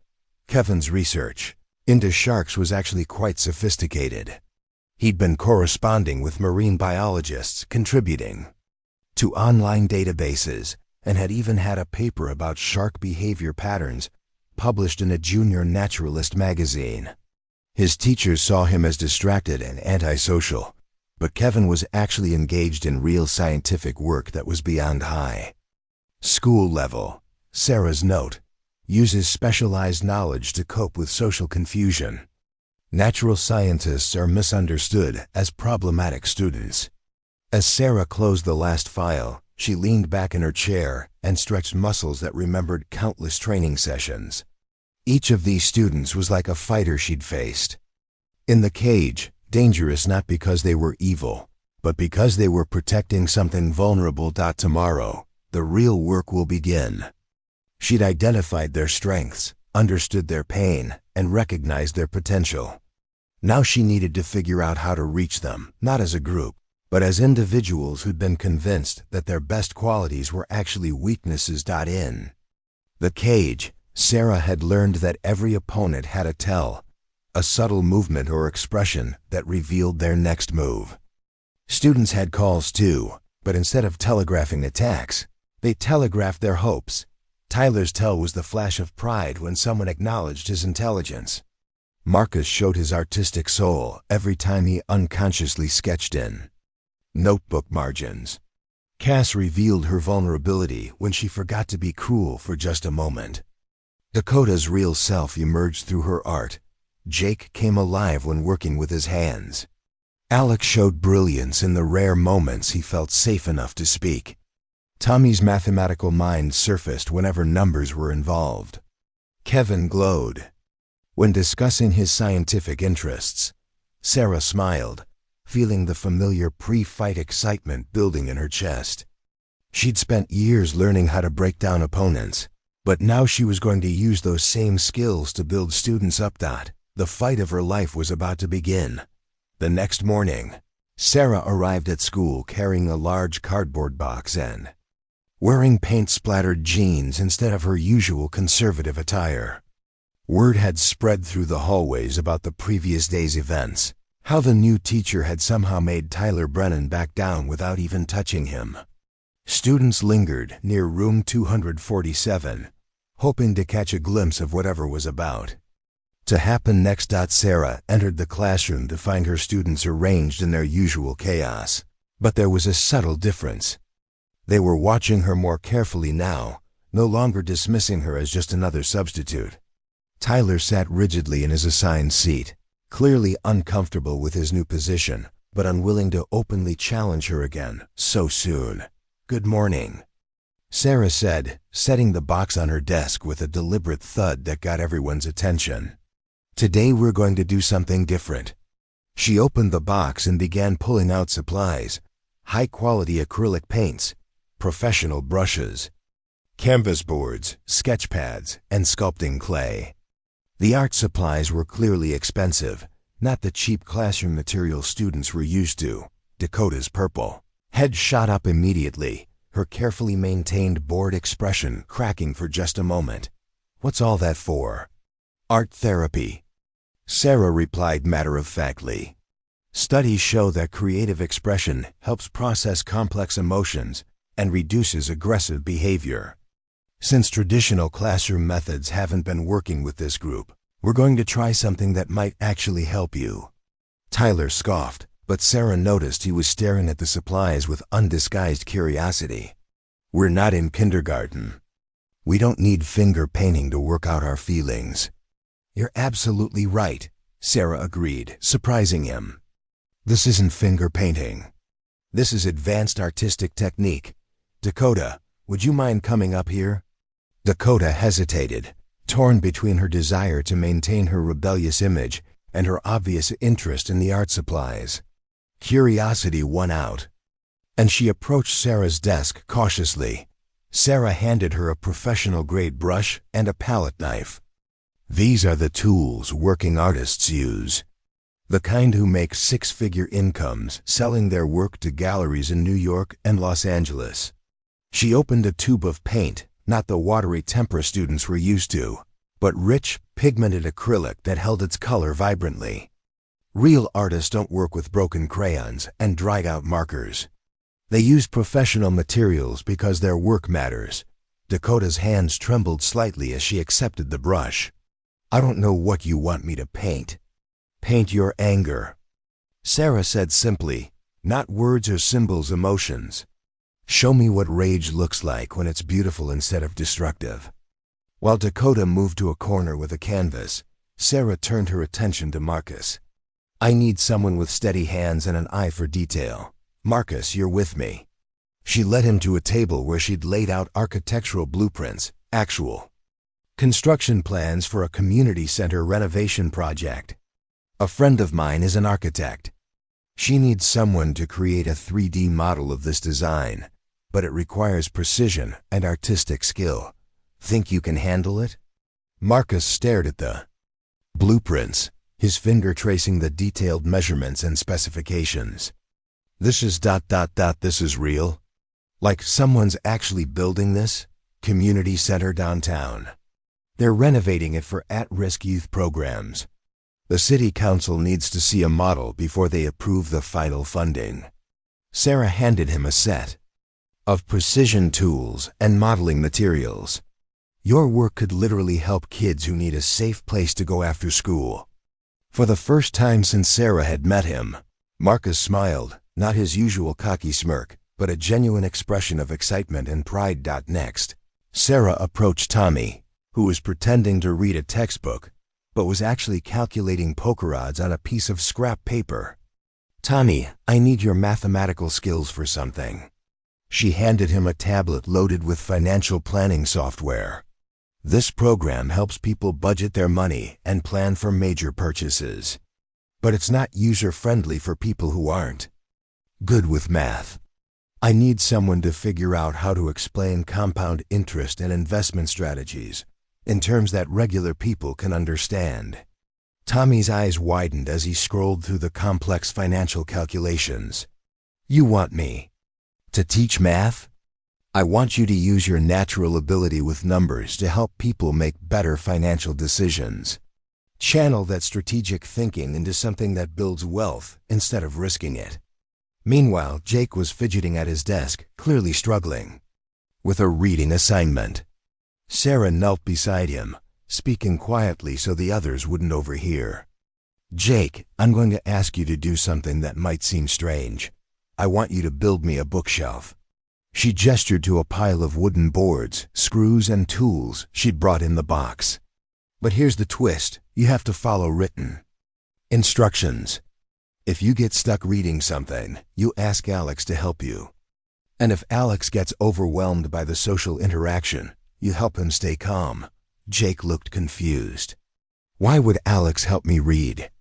Kevin's research into sharks was actually quite sophisticated. He'd been corresponding with marine biologists, contributing to online databases, and had even had a paper about shark behavior patterns published in a junior naturalist magazine. His teachers saw him as distracted and antisocial, but Kevin was actually engaged in real scientific work that was beyond high school level. Sarah's note: uses specialized knowledge to cope with social confusion. Natural scientists are misunderstood as problematic students. As Sarah closed the last file, she leaned back in her chair and stretched muscles that remembered countless training sessions. Each of these students was like a fighter she'd faced in the cage, dangerous not because they were evil, but because they were protecting something vulnerable. Tomorrow, the real work will begin. She'd identified their strengths, understood their pain, and recognized their potential. Now she needed to figure out how to reach them, not as a group, but as individuals who'd been convinced that their best qualities were actually weaknesses. In the cage, Sarah had learned that every opponent had a tell, a subtle movement or expression that revealed their next move. Students had calls too, but instead of telegraphing attacks, they telegraphed their hopes. Tyler's tell was the flash of pride when someone acknowledged his intelligence. Marcus showed his artistic soul every time he unconsciously sketched in notebook margins. Cass revealed her vulnerability when she forgot to be cruel for just a moment. Dakota's real self emerged through her art. Jake came alive when working with his hands. Alex showed brilliance in the rare moments he felt safe enough to speak. Tommy's mathematical mind surfaced whenever numbers were involved. Kevin glowed when discussing his scientific interests. Sarah smiled, feeling the familiar pre-fight excitement building in her chest. She'd spent years learning how to break down opponents, but now she was going to use those same skills to build students up. The fight of her life was about to begin. The next morning, Sarah arrived at school carrying a large cardboard box and wearing paint-splattered jeans instead of her usual conservative attire. Word had spread through the hallways about the previous day's events, how the new teacher had somehow made Tyler Brennan back down without even touching him. Students lingered near room 247, hoping to catch a glimpse of whatever was about to happen next. Sarah entered the classroom to find her students arranged in their usual chaos. But there was a subtle difference. They were watching her more carefully now, no longer dismissing her as just another substitute. Tyler sat rigidly in his assigned seat, clearly uncomfortable with his new position, but unwilling to openly challenge her again so soon. "Good morning," Sarah said, setting the box on her desk with a deliberate thud that got everyone's attention. "Today we're going to do something different." She opened the box and began pulling out supplies: high-quality acrylic paints, professional brushes, canvas boards, sketch pads, and sculpting clay. The art supplies were clearly expensive, not the cheap classroom material students were used to. Dakota's purple head shot up immediately, her carefully maintained bored expression cracking for just a moment. "What's all that for?" "Art therapy," Sarah replied matter-of-factly. "Studies show that creative expression helps process complex emotions and reduces aggressive behavior. Since traditional classroom methods haven't been working with this group, we're going to try something that might actually help you." Tyler scoffed, but Sarah noticed he was staring at the supplies with undisguised curiosity. We're not in kindergarten. We don't need finger painting to work out our feelings. You're absolutely right, Sarah agreed, surprising him. This isn't finger painting. This is advanced artistic technique. Dakota, would you mind coming up here? Dakota hesitated, torn between her desire to maintain her rebellious image and her obvious interest in the art supplies. Curiosity won out, and she approached Sarah's desk cautiously. Sarah handed her a professional-grade brush and a palette knife. These are the tools working artists use. The kind who make six-figure incomes selling their work to galleries in New York and Los Angeles. She opened a tube of paint, not the watery tempera students were used to, but rich, pigmented acrylic that held its color vibrantly. Real artists don't work with broken crayons and dried-out markers. They use professional materials because their work matters. Dakota's hands trembled slightly as she accepted the brush. I don't know what you want me to paint. Paint your anger. Sarah said simply, not words or symbols, emotions. Show me what rage looks like when it's beautiful instead of destructive. While Dakota moved to a corner with a canvas, Sarah turned her attention to Marcus. I need someone with steady hands and an eye for detail. Marcus, you're with me. She led him to a table where she'd laid out architectural blueprints, actual construction plans for a community center renovation project. A friend of mine is an architect. She needs someone to create a 3D model of this design, but it requires precision and artistic skill. Think you can handle it? Marcus stared at the blueprints, his finger tracing the detailed measurements and specifications. This is ... This is real? Like someone's actually building this? Community center downtown. They're renovating it for at-risk youth programs. The city council needs to see a model before they approve the final funding. Sarah handed him a set of precision tools and modeling materials. Your work could literally help kids who need a safe place to go after school. For the first time since Sarah had met him, Marcus smiled, not his usual cocky smirk, but a genuine expression of excitement and pride. Next, Sarah approached Tommy, who was pretending to read a textbook, but was actually calculating poker odds on a piece of scrap paper. Tommy, I need your mathematical skills for something. She handed him a tablet loaded with financial planning software. This program helps people budget their money and plan for major purchases. But it's not user-friendly for people who aren't good with math. I need someone to figure out how to explain compound interest and investment strategies in terms that regular people can understand. Tommy's eyes widened as he scrolled through the complex financial calculations. You want me to teach math? I want you to use your natural ability with numbers to help people make better financial decisions. Channel that strategic thinking into something that builds wealth instead of risking it. Meanwhile, Jake was fidgeting at his desk, clearly struggling with a reading assignment. Sarah knelt beside him, speaking quietly so the others wouldn't overhear. Jake, I'm going to ask you to do something that might seem strange. I want you to build me a bookshelf. She gestured to a pile of wooden boards, screws, and tools she'd brought in the box. But here's the twist, you have to follow written instructions. If you get stuck reading something, you ask Alex to help you. And if Alex gets overwhelmed by the social interaction, you help him stay calm. Jake looked confused. Why would Alex help me read?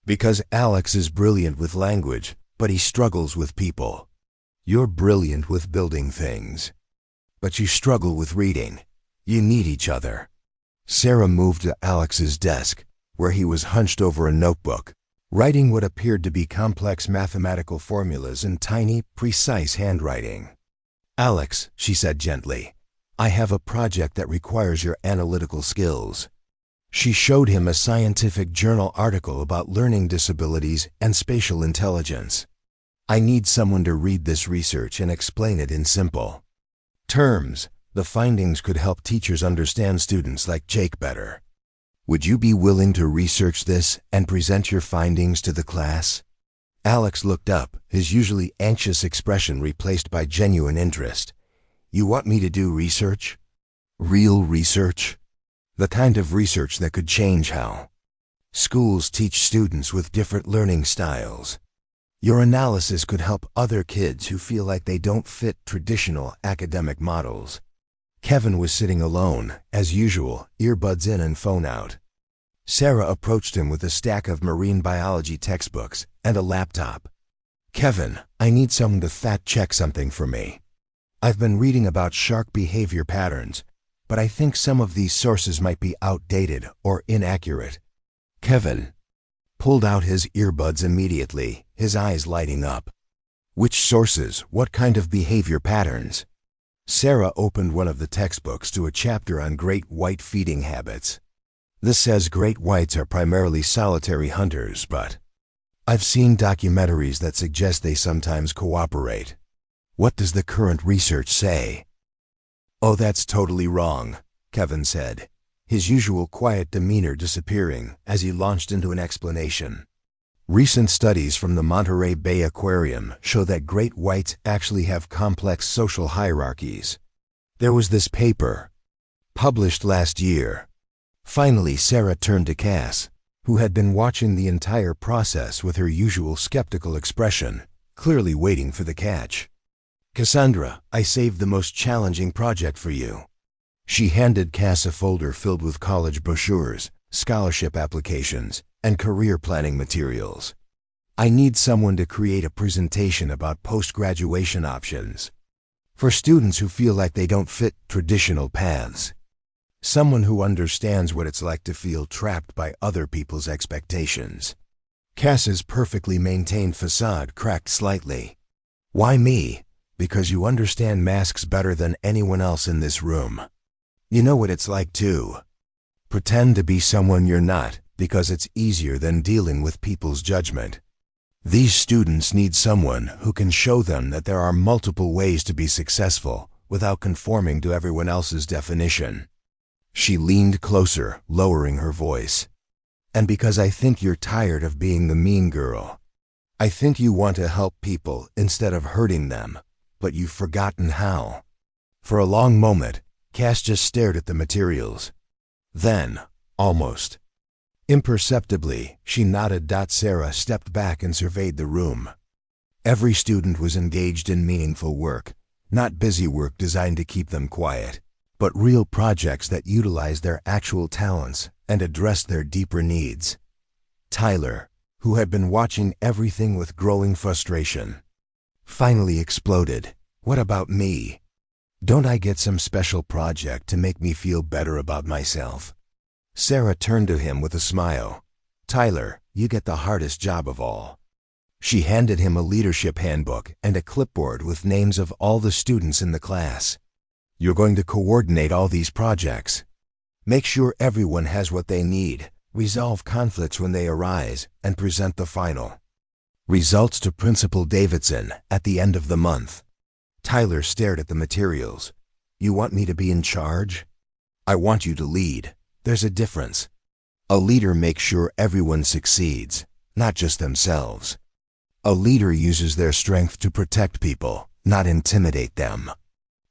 Because Alex is brilliant with language, but he struggles with people. You're brilliant with building things, but you struggle with reading. You need each other. Sarah moved to Alex's desk, where he was hunched over a notebook, writing what appeared to be complex mathematical formulas in tiny, precise handwriting. Alex, she said gently, I have a project that requires your analytical skills. She showed him a scientific journal article about learning disabilities and spatial intelligence. I need someone to read this research and explain it in simple terms. The findings could help teachers understand students like Jake better. Would you be willing to research this and present your findings to the class? Alex looked up, his usually anxious expression replaced by genuine interest. You want me to do research? Real research? The kind of research that could change how schools teach students with different learning styles. Your analysis could help other kids who feel like they don't fit traditional academic models. Kevin was sitting alone, as usual, earbuds in and phone out. Sarah approached him with a stack of marine biology textbooks and a laptop. Kevin, I need someone to fact-check something for me. I've been reading about shark behavior patterns, but I think some of these sources might be outdated or inaccurate. Kevin pulled out his earbuds immediately, his eyes lighting up. Which sources? What kind of behavior patterns? Sarah opened one of the textbooks to a chapter on great white feeding habits. This says great whites are primarily solitary hunters, but I've seen documentaries that suggest they sometimes cooperate. What does the current research say? Oh, that's totally wrong, Kevin said, his usual quiet demeanor disappearing as he launched into an explanation. Recent studies from the Monterey Bay Aquarium show that great whites actually have complex social hierarchies. There was this paper, published last year. Finally, Sarah turned to Cass, who had been watching the entire process with her usual skeptical expression, clearly waiting for the catch. Cassandra, I saved the most challenging project for you. She handed Cass a folder filled with college brochures, scholarship applications, and career planning materials. I need someone to create a presentation about post-graduation options for students who feel like they don't fit traditional paths. Someone who understands what it's like to feel trapped by other people's expectations. Cass's perfectly maintained facade cracked slightly. Why me? Because you understand masks better than anyone else in this room. You know what it's like too. Pretend to be someone you're not, because it's easier than dealing with people's judgment. These students need someone who can show them that there are multiple ways to be successful without conforming to everyone else's definition. She leaned closer, lowering her voice. And because I think you're tired of being the mean girl. I think you want to help people instead of hurting them, but you've forgotten how. For a long moment, Cass just stared at the materials. Then, almost imperceptibly, she nodded. Sarah stepped back and surveyed the room. Every student was engaged in meaningful work, not busy work designed to keep them quiet, but real projects that utilized their actual talents and addressed their deeper needs. Tyler, who had been watching everything with growing frustration, finally exploded. What about me? Don't I get some special project to make me feel better about myself? Sarah turned to him with a smile. Tyler, you get the hardest job of all. She handed him a leadership handbook and a clipboard with names of all the students in the class. You're going to coordinate all these projects. Make sure everyone has what they need, resolve conflicts when they arise, and present the final results to Principal Davidson at the end of the month. Tyler stared at the materials. You want me to be in charge? I want you to lead. There's a difference. A leader makes sure everyone succeeds, not just themselves. A leader uses their strength to protect people, not intimidate them.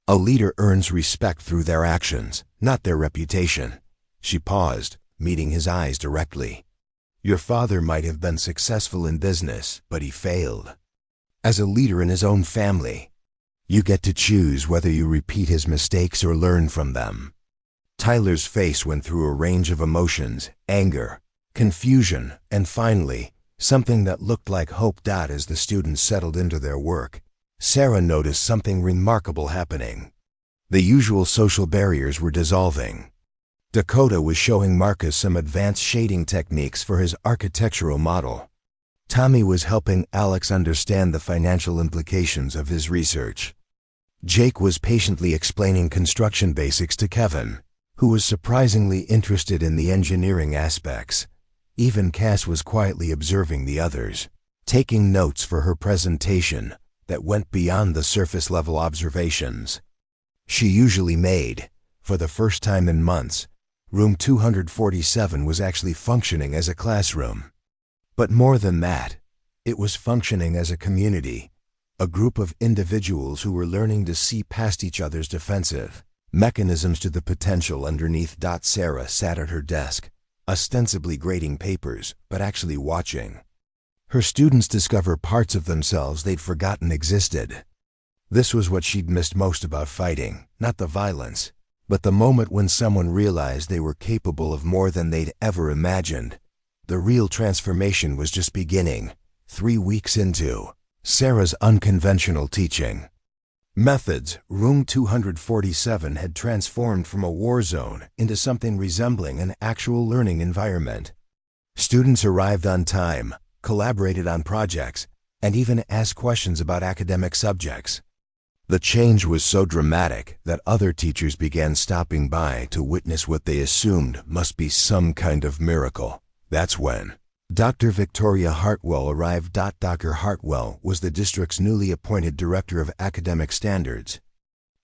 A leader earns respect through their actions, not their reputation. She paused, meeting his eyes directly. Your father might have been successful in business, but he failed. As a leader in his own family, you get to choose whether you repeat his mistakes or learn from them. Tyler's face went through a range of emotions, anger, confusion, and finally, something that looked like hope. As the students settled into their work, Sarah noticed something remarkable happening. The usual social barriers were dissolving. Dakota was showing Marcus some advanced shading techniques for his architectural model. Tommy was helping Alex understand the financial implications of his research. Jake was patiently explaining construction basics to Kevin, who was surprisingly interested in the engineering aspects. Even Cass was quietly observing the others, taking notes for her presentation that went beyond the surface-level observations she usually made. For the first time in months, Room 247 was actually functioning as a classroom. But more than that, it was functioning as a community, a group of individuals who were learning to see past each other's defensive mechanisms to the potential underneath. Sarah sat at her desk, ostensibly grading papers, but actually watching her students discover parts of themselves they'd forgotten existed. This was what she'd missed most about fighting, not the violence, but the moment when someone realized they were capable of more than they'd ever imagined. The real transformation was just beginning, 3 weeks into Sarah's unconventional teaching methods. Room 247 had transformed from a war zone into something resembling an actual learning environment. Students arrived on time, collaborated on projects, and even asked questions about academic subjects. The change was so dramatic that other teachers began stopping by to witness what they assumed must be some kind of miracle. That's when Dr. Victoria Hartwell arrived. Dr. Hartwell was the district's newly appointed Director of Academic Standards,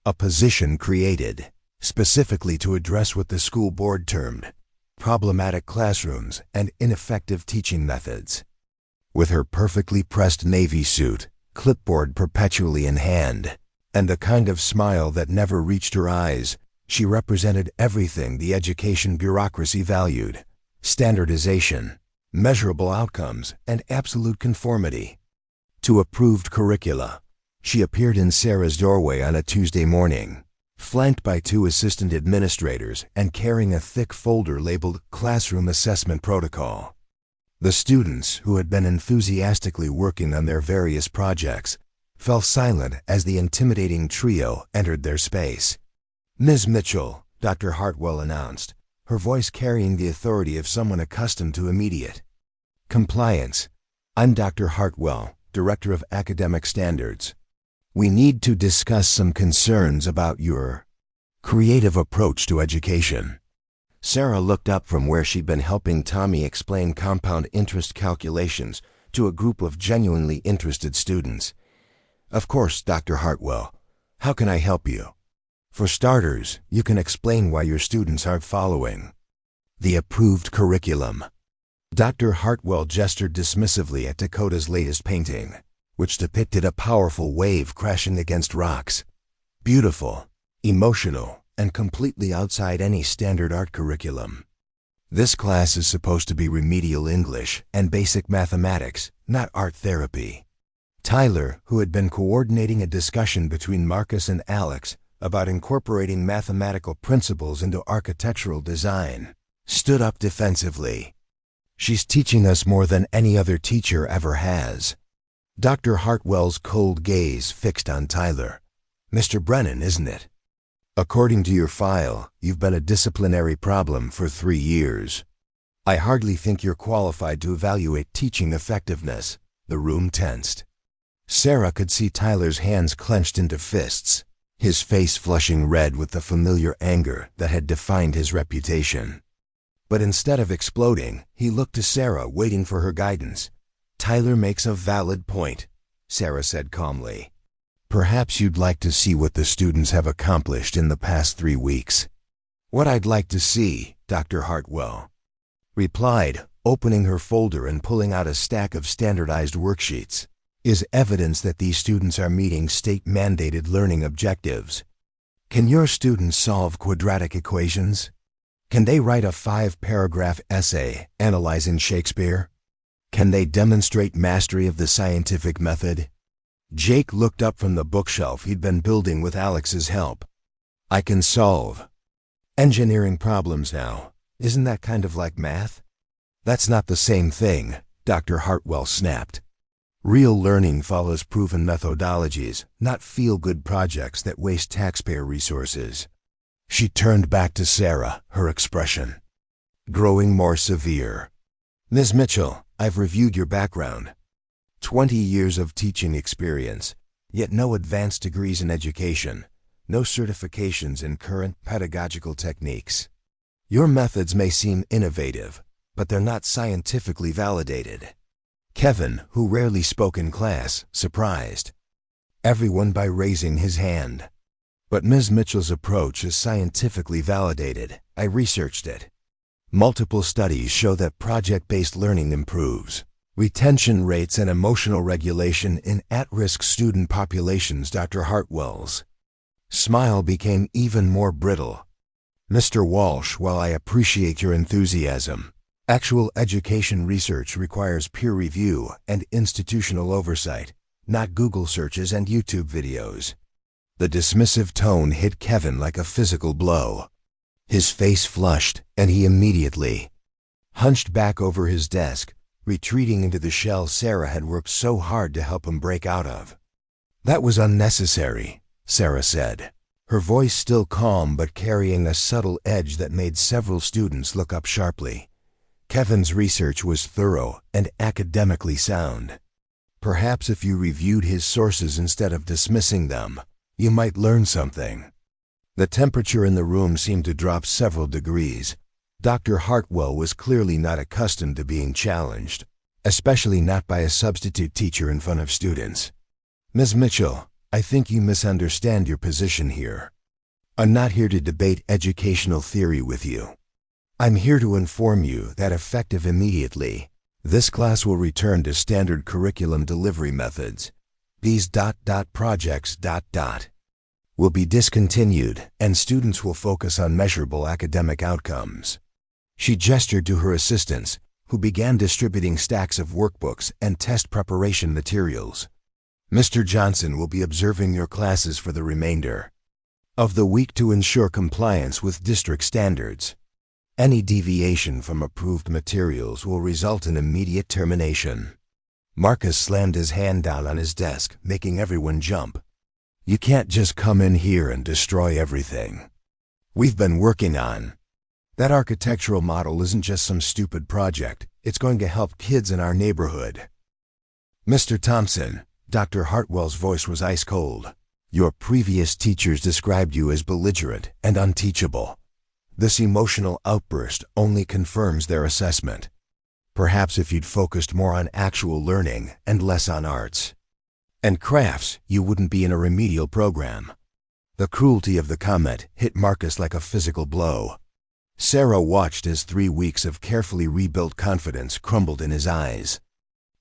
a position created specifically to address what the school board termed problematic classrooms and ineffective teaching methods. With her perfectly pressed navy suit, clipboard perpetually in hand, and a kind of smile that never reached her eyes, she represented everything the education bureaucracy valued: standardization, measurable outcomes, and absolute conformity to approved curricula. She appeared in Sarah's doorway on a Tuesday morning, flanked by 2 assistant administrators and carrying a thick folder labeled Classroom Assessment Protocol. The students, who had been enthusiastically working on their various projects, fell silent as the intimidating trio entered their space. "Ms. Mitchell," Dr. Hartwell announced, her voice carrying the authority of someone accustomed to immediate compliance. "I'm Dr. Hartwell, Director of Academic Standards. We need to discuss some concerns about your creative approach to education." Sarah looked up from where she'd been helping Tommy explain compound interest calculations to a group of genuinely interested students. "Of course, Dr. Hartwell. How can I help you?" "For starters, you can explain why your students aren't following the approved curriculum." Dr. Hartwell gestured dismissively at Dakota's latest painting, which depicted a powerful wave crashing against rocks. Beautiful, emotional, and completely outside any standard art curriculum. "This class is supposed to be remedial English and basic mathematics, not art therapy." Tyler, who had been coordinating a discussion between Marcus and Alex about incorporating mathematical principles into architectural design, stood up defensively. "She's teaching us more than any other teacher ever has." Dr. Hartwell's cold gaze fixed on Tyler. "Mr. Brennan, isn't it? According to your file, you've been a disciplinary problem for 3 years. I hardly think you're qualified to evaluate teaching effectiveness." The room tensed. Sarah could see Tyler's hands clenched into fists, his face flushing red with the familiar anger that had defined his reputation. But instead of exploding, he looked to Sarah, waiting for her guidance. "Tyler makes a valid point," Sarah said calmly. "Perhaps you'd like to see what the students have accomplished in the past 3 weeks." "What I'd like to see," Dr. Hartwell replied, opening her folder and pulling out a stack of standardized worksheets, "is evidence that these students are meeting state-mandated learning objectives. Can your students solve quadratic equations? Can they write a 5-paragraph essay analyzing Shakespeare? Can they demonstrate mastery of the scientific method?" Jake looked up from the bookshelf he'd been building with Alex's help. "I can solve engineering problems now. Isn't that kind of like math?" "That's not the same thing," Dr. Hartwell snapped. "Real learning follows proven methodologies, not feel-good projects that waste taxpayer resources." She turned back to Sarah, her expression growing more severe. "Ms. Mitchell, I've reviewed your background. 20 years of teaching experience, yet no advanced degrees in education, no certifications in current pedagogical techniques. Your methods may seem innovative, but they're not scientifically validated." Kevin, who rarely spoke in class, surprised everyone by raising his hand. But Ms. Mitchell's approach is scientifically validated. I researched it. Multiple studies show that project-based learning improves retention rates and emotional regulation in at-risk student populations. Dr. Hartwell's smile became even more brittle. Mr. Walsh, while I appreciate your enthusiasm, actual education research requires peer review and institutional oversight, not Google searches and YouTube videos. The dismissive tone hit Kevin like a physical blow. His face flushed, and he immediately hunched back over his desk, retreating into the shell Sarah had worked so hard to help him break out of. "That was unnecessary," Sarah said, her voice still calm but carrying a subtle edge that made several students look up sharply. Kevin's research was thorough and academically sound. Perhaps if you reviewed his sources instead of dismissing them, you might learn something. The temperature in the room seemed to drop several degrees. Dr. Hartwell was clearly not accustomed to being challenged, especially not by a substitute teacher in front of students. "Ms. Mitchell, I think you misunderstand your position here. I'm not here to debate educational theory with you. I'm here to inform you that effective immediately, this class will return to standard curriculum delivery methods. These ... projects ... will be discontinued, and students will focus on measurable academic outcomes." She gestured to her assistants, who began distributing stacks of workbooks and test preparation materials. "Mr. Johnson will be observing your classes for the remainder of the week to ensure compliance with district standards. Any deviation from approved materials will result in immediate termination." Marcus slammed his hand down on his desk, making everyone jump. "You can't just come in here and destroy everything we've been working on. That architectural model isn't just some stupid project. It's going to help kids in our neighborhood." "Mr. Thompson," Dr. Hartwell's voice was ice cold, "your previous teachers described you as belligerent and unteachable. This emotional outburst only confirms their assessment. Perhaps if you'd focused more on actual learning and less on arts and crafts, you wouldn't be in a remedial program." The cruelty of the comment hit Marcus like a physical blow. Sarah watched as 3 weeks of carefully rebuilt confidence crumbled in his eyes.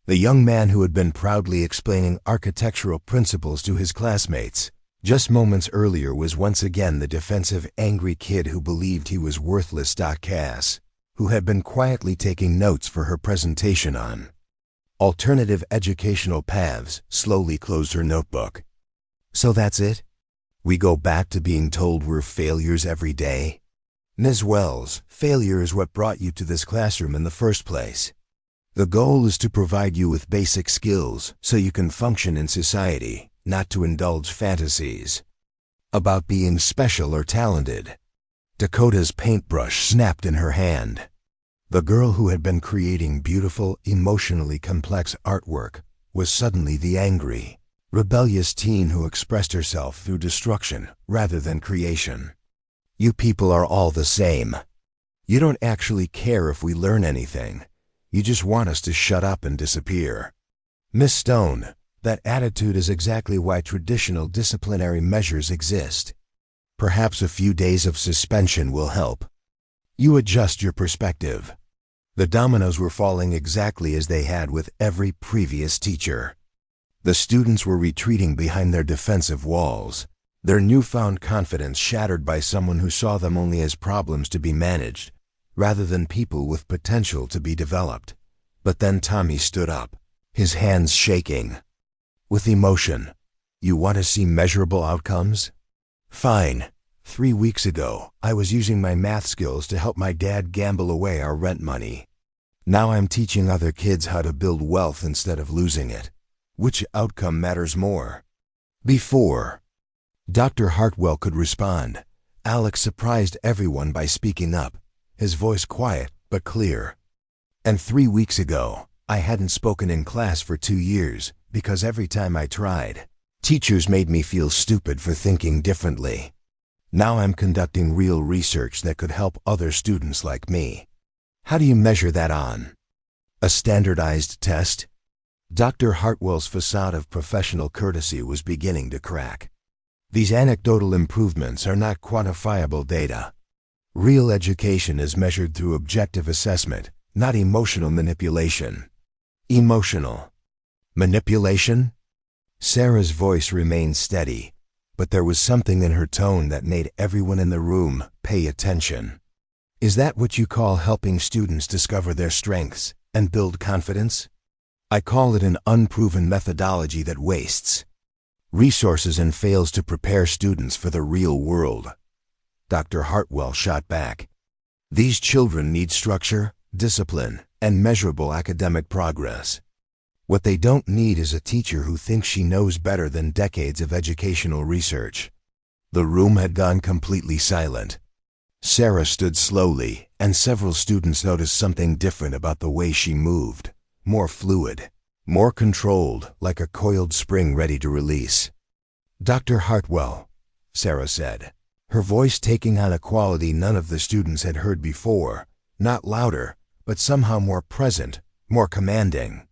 The young man who had been proudly explaining architectural principles to his classmates just moments earlier was once again the defensive, angry kid who believed he was worthless. Cass, who had been quietly taking notes for her presentation on alternative educational paths, slowly closed her notebook. "So that's it? We go back to being told we're failures every day? Ms. Wells, failure is what brought you to this classroom in the first place. The goal is to provide you with basic skills so you can function in society, not to indulge fantasies about being special or talented." Dakota's paintbrush snapped in her hand. The girl who had been creating beautiful, emotionally complex artwork was suddenly the angry, rebellious teen who expressed herself through destruction rather than creation. "You people are all the same. You don't actually care if we learn anything. You just want us to shut up and disappear." "Miss Stone, that attitude is exactly why traditional disciplinary measures exist. Perhaps a few days of suspension will help. You adjust your perspective." The dominoes were falling exactly as they had with every previous teacher. The students were retreating behind their defensive walls, their newfound confidence shattered by someone who saw them only as problems to be managed, rather than people with potential to be developed. But then Tommy stood up, his hands shaking with emotion. "You want to see measurable outcomes? Fine. 3 weeks ago, I was using my math skills to help my dad gamble away our rent money. Now I'm teaching other kids how to build wealth instead of losing it. Which outcome matters more?" Before Dr. Hartwell could respond, Alex surprised everyone by speaking up, his voice quiet but clear. "And 3 weeks ago, I hadn't spoken in class for 2 years because every time I tried, teachers made me feel stupid for thinking differently. Now I'm conducting real research that could help other students like me. How do you measure that on a standardized test?" Dr. Hartwell's facade of professional courtesy was beginning to crack. These anecdotal improvements are not quantifiable data. Real education is measured through objective assessment, not emotional manipulation. Emotional manipulation? Sarah's voice remained steady, but there was something in her tone that made everyone in the room pay attention. Is that what you call helping students discover their strengths and build confidence? I call it an unproven methodology that wastes resources and fails to prepare students for the real world. Dr. Hartwell shot back. These children need structure, discipline, and measurable academic progress. What they don't need is a teacher who thinks she knows better than decades of educational research. The room had gone completely silent. Sarah stood slowly, and several students noticed something different about the way she moved. More fluid, more controlled, like a coiled spring ready to release. Dr. Hartwell, Sarah said, her voice taking on a quality none of the students had heard before, not louder, but somehow more present, more commanding.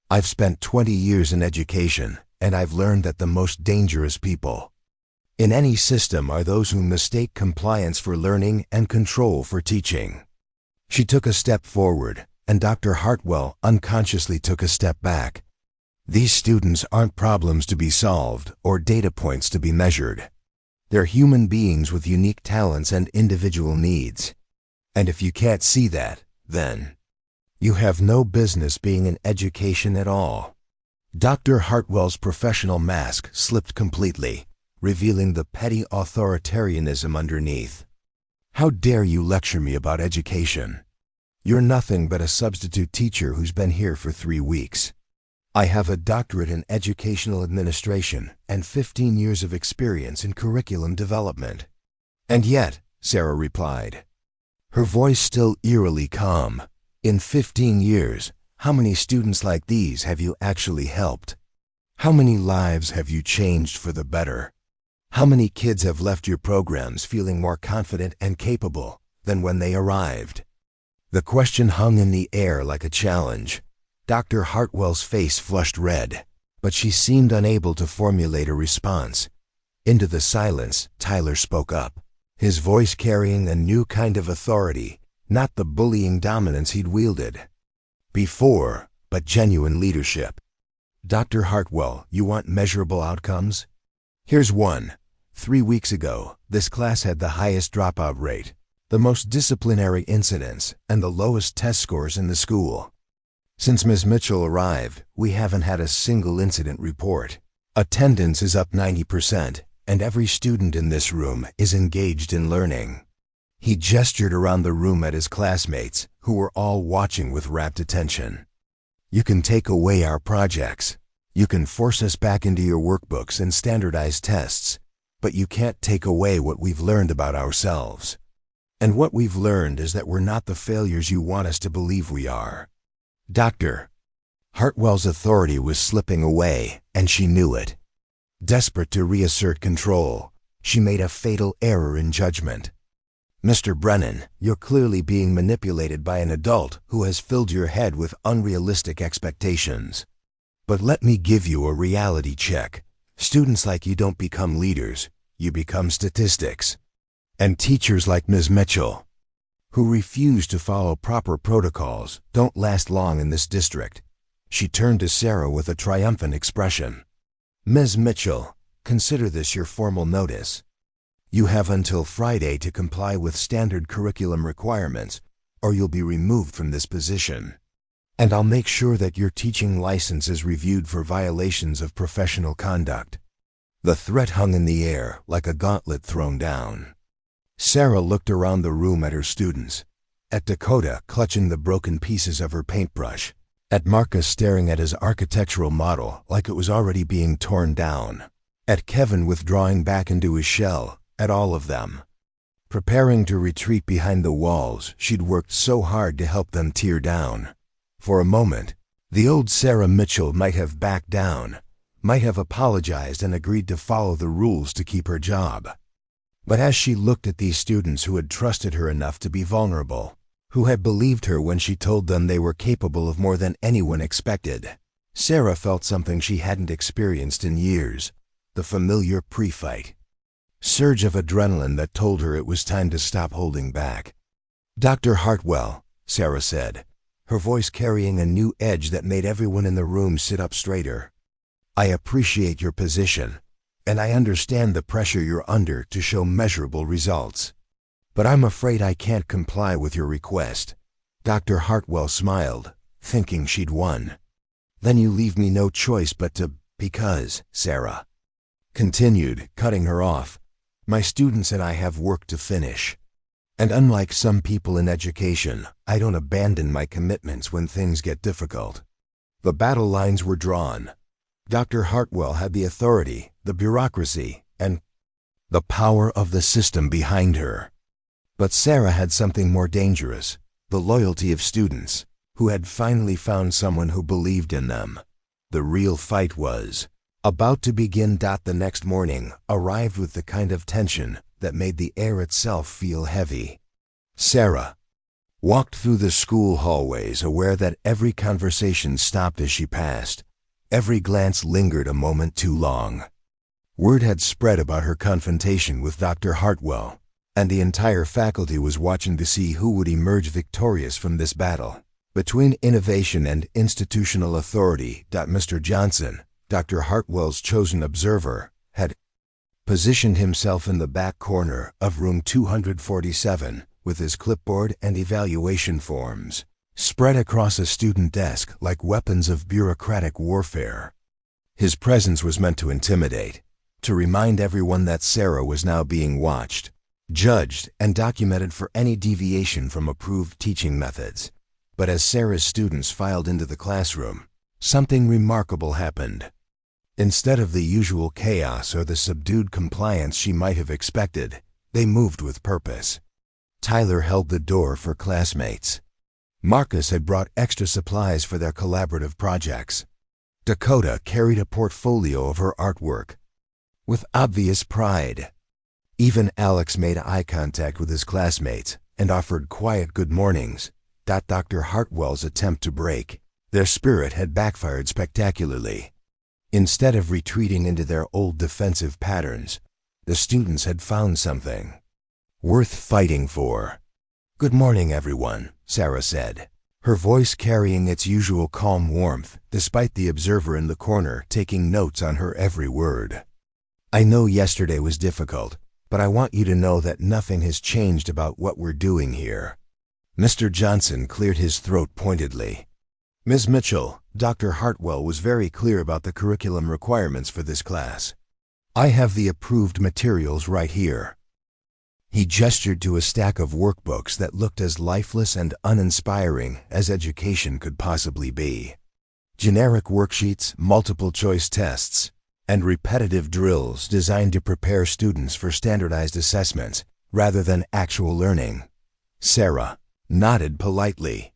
I've spent 20 years in education, and I've learned that the most dangerous people in any system are those who mistake compliance for learning and control for teaching. She took a step forward, and Dr. Hartwell unconsciously took a step back. These students aren't problems to be solved or data points to be measured. They're human beings with unique talents and individual needs. And if you can't see that, then you have no business being in education at all. Dr. Hartwell's professional mask slipped completely, revealing the petty authoritarianism underneath. How dare you lecture me about education? You're nothing but a substitute teacher who's been here for 3 weeks. I have a doctorate in educational administration and 15 years of experience in curriculum development. And yet, Sarah replied, her voice still eerily calm, in 15 years, how many students like these have you actually helped? How many lives have you changed for the better? How many kids have left your programs feeling more confident and capable than when they arrived? The question hung in the air like a challenge. Dr. Hartwell's face flushed red, but she seemed unable to formulate a response. Into the silence, Tyler spoke up, his voice carrying a new kind of authority, not the bullying dominance he'd wielded before, but genuine leadership. Dr. Hartwell, you want measurable outcomes? Here's one. 3 weeks ago, this class had the highest dropout rate, the most disciplinary incidents, and the lowest test scores in the school. Since Ms. Mitchell arrived, we haven't had a single incident report. Attendance is up 90%, and every student in this room is engaged in learning. He gestured around the room at his classmates, who were all watching with rapt attention. You can take away our projects. You can force us back into your workbooks and standardize tests, but you can't take away what we've learned about ourselves. And what we've learned is that we're not the failures you want us to believe we are. Dr. Hartwell's authority was slipping away, and she knew it. Desperate to reassert control, she made a fatal error in judgment. Mr. Brennan, you're clearly being manipulated by an adult who has filled your head with unrealistic expectations. But let me give you a reality check. Students like you don't become leaders, you become statistics. And teachers like Ms. Mitchell, who refuse to follow proper protocols, don't last long in this district. She turned to Sarah with a triumphant expression. Ms. Mitchell, consider this your formal notice. You have until Friday to comply with standard curriculum requirements, or you'll be removed from this position. And I'll make sure that your teaching license is reviewed for violations of professional conduct. The threat hung in the air like a gauntlet thrown down. Sarah looked around the room at her students, at Dakota clutching the broken pieces of her paintbrush, at Marcus staring at his architectural model like it was already being torn down, at Kevin withdrawing back into his shell, at all of them. Preparing to retreat behind the walls she'd worked so hard to help them tear down. For a moment, the old Sarah Mitchell might have backed down, might have apologized and agreed to follow the rules to keep her job. But as she looked at these students who had trusted her enough to be vulnerable, who had believed her when she told them they were capable of more than anyone expected, Sarah felt something she hadn't experienced in years, the familiar pre-fight, surge of adrenaline that told her it was time to stop holding back. "Dr. Hartwell," Sarah said, her voice carrying a new edge that made everyone in the room sit up straighter. "I appreciate your position, and I understand the pressure you're under to show measurable results. But I'm afraid I can't comply with your request." Dr. Hartwell smiled, thinking she'd won. "Then you leave me no choice but to, because," Sarah continued, cutting her off, "my students and I have work to finish. And unlike some people in education, I don't abandon my commitments when things get difficult." The battle lines were drawn. Dr. Hartwell had the authority, the bureaucracy, and the power of the system behind her. But Sarah had something more dangerous, the loyalty of students, who had finally found someone who believed in them. The real fight was about to begin. The next morning arrived with the kind of tension that made the air itself feel heavy. Sarah walked through the school hallways, aware that every conversation stopped as she passed. Every glance lingered a moment too long. Word had spread about her confrontation with Dr. Hartwell, and the entire faculty was watching to see who would emerge victorious from this battle. Between innovation and institutional authority, Mr. Johnson, Dr. Hartwell's chosen observer, had positioned himself in the back corner of room 247 with his clipboard and evaluation forms spread across a student desk like weapons of bureaucratic warfare. His presence was meant to intimidate, to remind everyone that Sarah was now being watched, judged, and documented for any deviation from approved teaching methods. But as Sarah's students filed into the classroom, something remarkable happened. Instead of the usual chaos or the subdued compliance she might have expected, they moved with purpose. Tyler held the door for classmates. Marcus had brought extra supplies for their collaborative projects. Dakota carried a portfolio of her artwork with obvious pride. Even Alex made eye contact with his classmates and offered quiet good mornings. Dr. Hartwell's attempt to break their spirit had backfired spectacularly. Instead of retreating into their old defensive patterns, the students had found something worth fighting for. "Good morning, everyone," Sarah said, her voice carrying its usual calm warmth, despite the observer in the corner taking notes on her every word. "I know yesterday was difficult, but I want you to know that nothing has changed about what we're doing here." Mr. Johnson cleared his throat pointedly. "Ms. Mitchell, Dr. Hartwell was very clear about the curriculum requirements for this class. I have the approved materials right here." He gestured to a stack of workbooks that looked as lifeless and uninspiring as education could possibly be. Generic worksheets, multiple-choice tests, and repetitive drills designed to prepare students for standardized assessments rather than actual learning. Sarah nodded politely.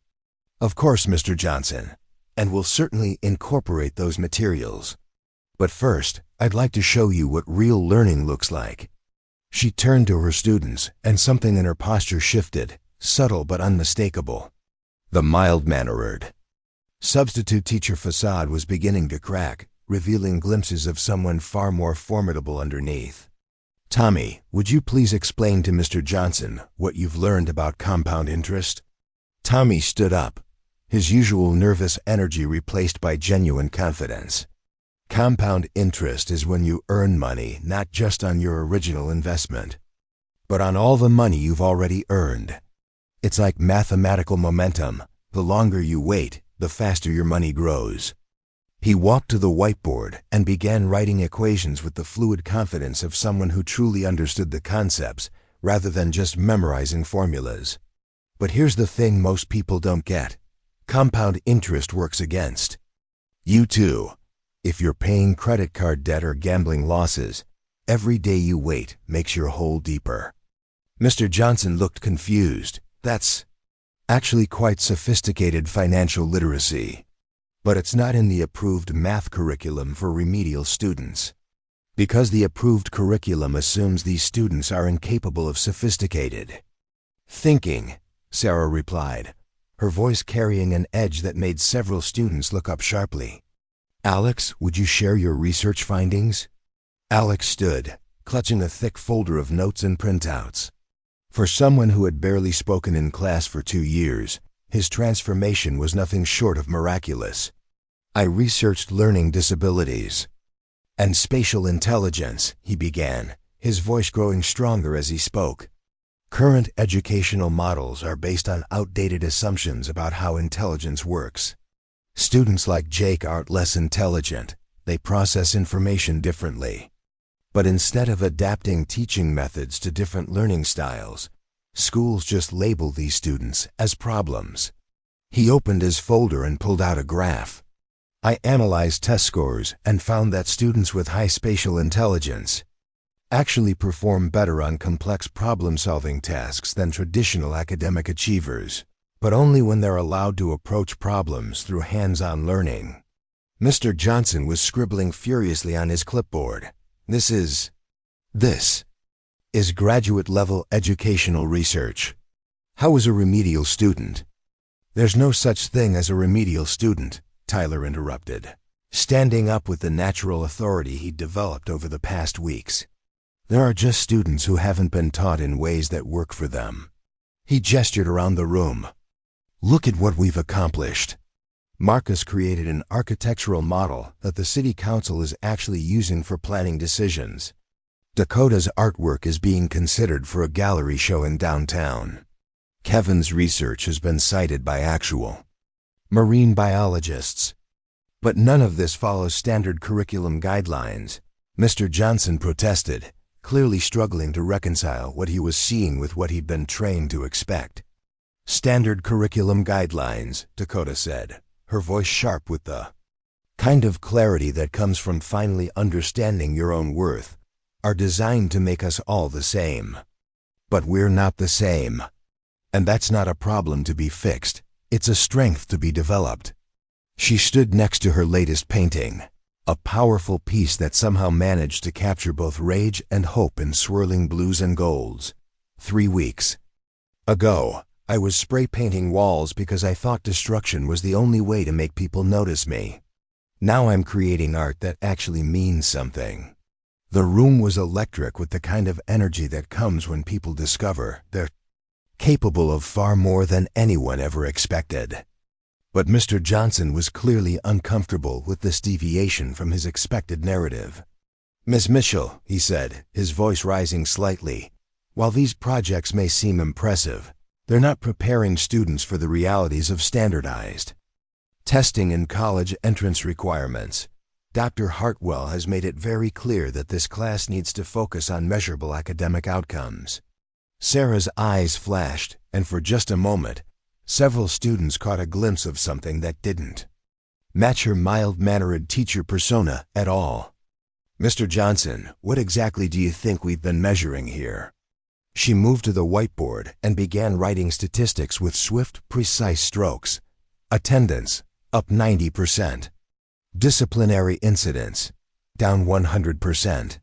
"Of course, Mr. Johnson, and we'll certainly incorporate those materials. But first, I'd like to show you what real learning looks like." She turned to her students, and something in her posture shifted, subtle but unmistakable. The mild-mannered substitute teacher facade was beginning to crack, revealing glimpses of someone far more formidable underneath. "Tommy, would you please explain to Mr. Johnson what you've learned about compound interest?" Tommy stood up, his usual nervous energy replaced by genuine confidence. "Compound interest is when you earn money not just on your original investment, but on all the money you've already earned. It's like mathematical momentum. The longer you wait, the faster your money grows." He walked to the whiteboard and began writing equations with the fluid confidence of someone who truly understood the concepts rather than just memorizing formulas. But here's the thing most people don't get. Compound interest works against you too. If you're paying credit card debt or gambling losses, every day you wait makes your hole deeper. Mr. Johnson looked confused. That's actually quite sophisticated financial literacy. But it's not in the approved math curriculum for remedial students. Because the approved curriculum assumes these students are incapable of sophisticated thinking, Sarah replied, her voice carrying an edge that made several students look up sharply. "Alex, would you share your research findings?" Alex stood, clutching a thick folder of notes and printouts. For someone who had barely spoken in class for 2 years, his transformation was nothing short of miraculous. I researched learning disabilities and spatial intelligence, he began, his voice growing stronger as he spoke. Current educational models are based on outdated assumptions about how intelligence works. Students like Jake aren't less intelligent, they process information differently. But instead of adapting teaching methods to different learning styles, schools just label these students as problems. He opened his folder and pulled out a graph. I analyzed test scores and found that students with high spatial intelligence actually perform better on complex problem-solving tasks than traditional academic achievers, but only when they're allowed to approach problems through hands-on learning. Mr. Johnson was scribbling furiously on his clipboard. This is graduate-level educational research. How is a remedial student? There's no such thing as a remedial student, Tyler interrupted, standing up with the natural authority he'd developed over the past weeks. There are just students who haven't been taught in ways that work for them. He gestured around the room. Look at what we've accomplished. Marcus created an architectural model that the city council is actually using for planning decisions. Dakota's artwork is being considered for a gallery show in downtown. Kevin's research has been cited by actual marine biologists. But none of this follows standard curriculum guidelines, Mr. Johnson protested, clearly struggling to reconcile what he was seeing with what he'd been trained to expect. Standard curriculum guidelines, Dakota said, her voice sharp with the kind of clarity that comes from finally understanding your own worth, are designed to make us all the same. But we're not the same. And that's not a problem to be fixed, it's a strength to be developed. She stood next to her latest painting, a powerful piece that somehow managed to capture both rage and hope in swirling blues and golds. 3 weeks ago, I was spray painting walls because I thought destruction was the only way to make people notice me. Now I'm creating art that actually means something. The room was electric with the kind of energy that comes when people discover they're capable of far more than anyone ever expected. But Mr. Johnson was clearly uncomfortable with this deviation from his expected narrative. Miss Mitchell, he said, his voice rising slightly, while these projects may seem impressive, they're not preparing students for the realities of standardized testing and college entrance requirements. Dr. Hartwell has made it very clear that this class needs to focus on measurable academic outcomes. Sarah's eyes flashed, and for just a moment, several students caught a glimpse of something that didn't match her mild-mannered teacher persona at all. Mr. Johnson, what exactly do you think we've been measuring here? She moved to the whiteboard and began writing statistics with swift, precise strokes. Attendance, up 90%. Disciplinary incidents, down 100%.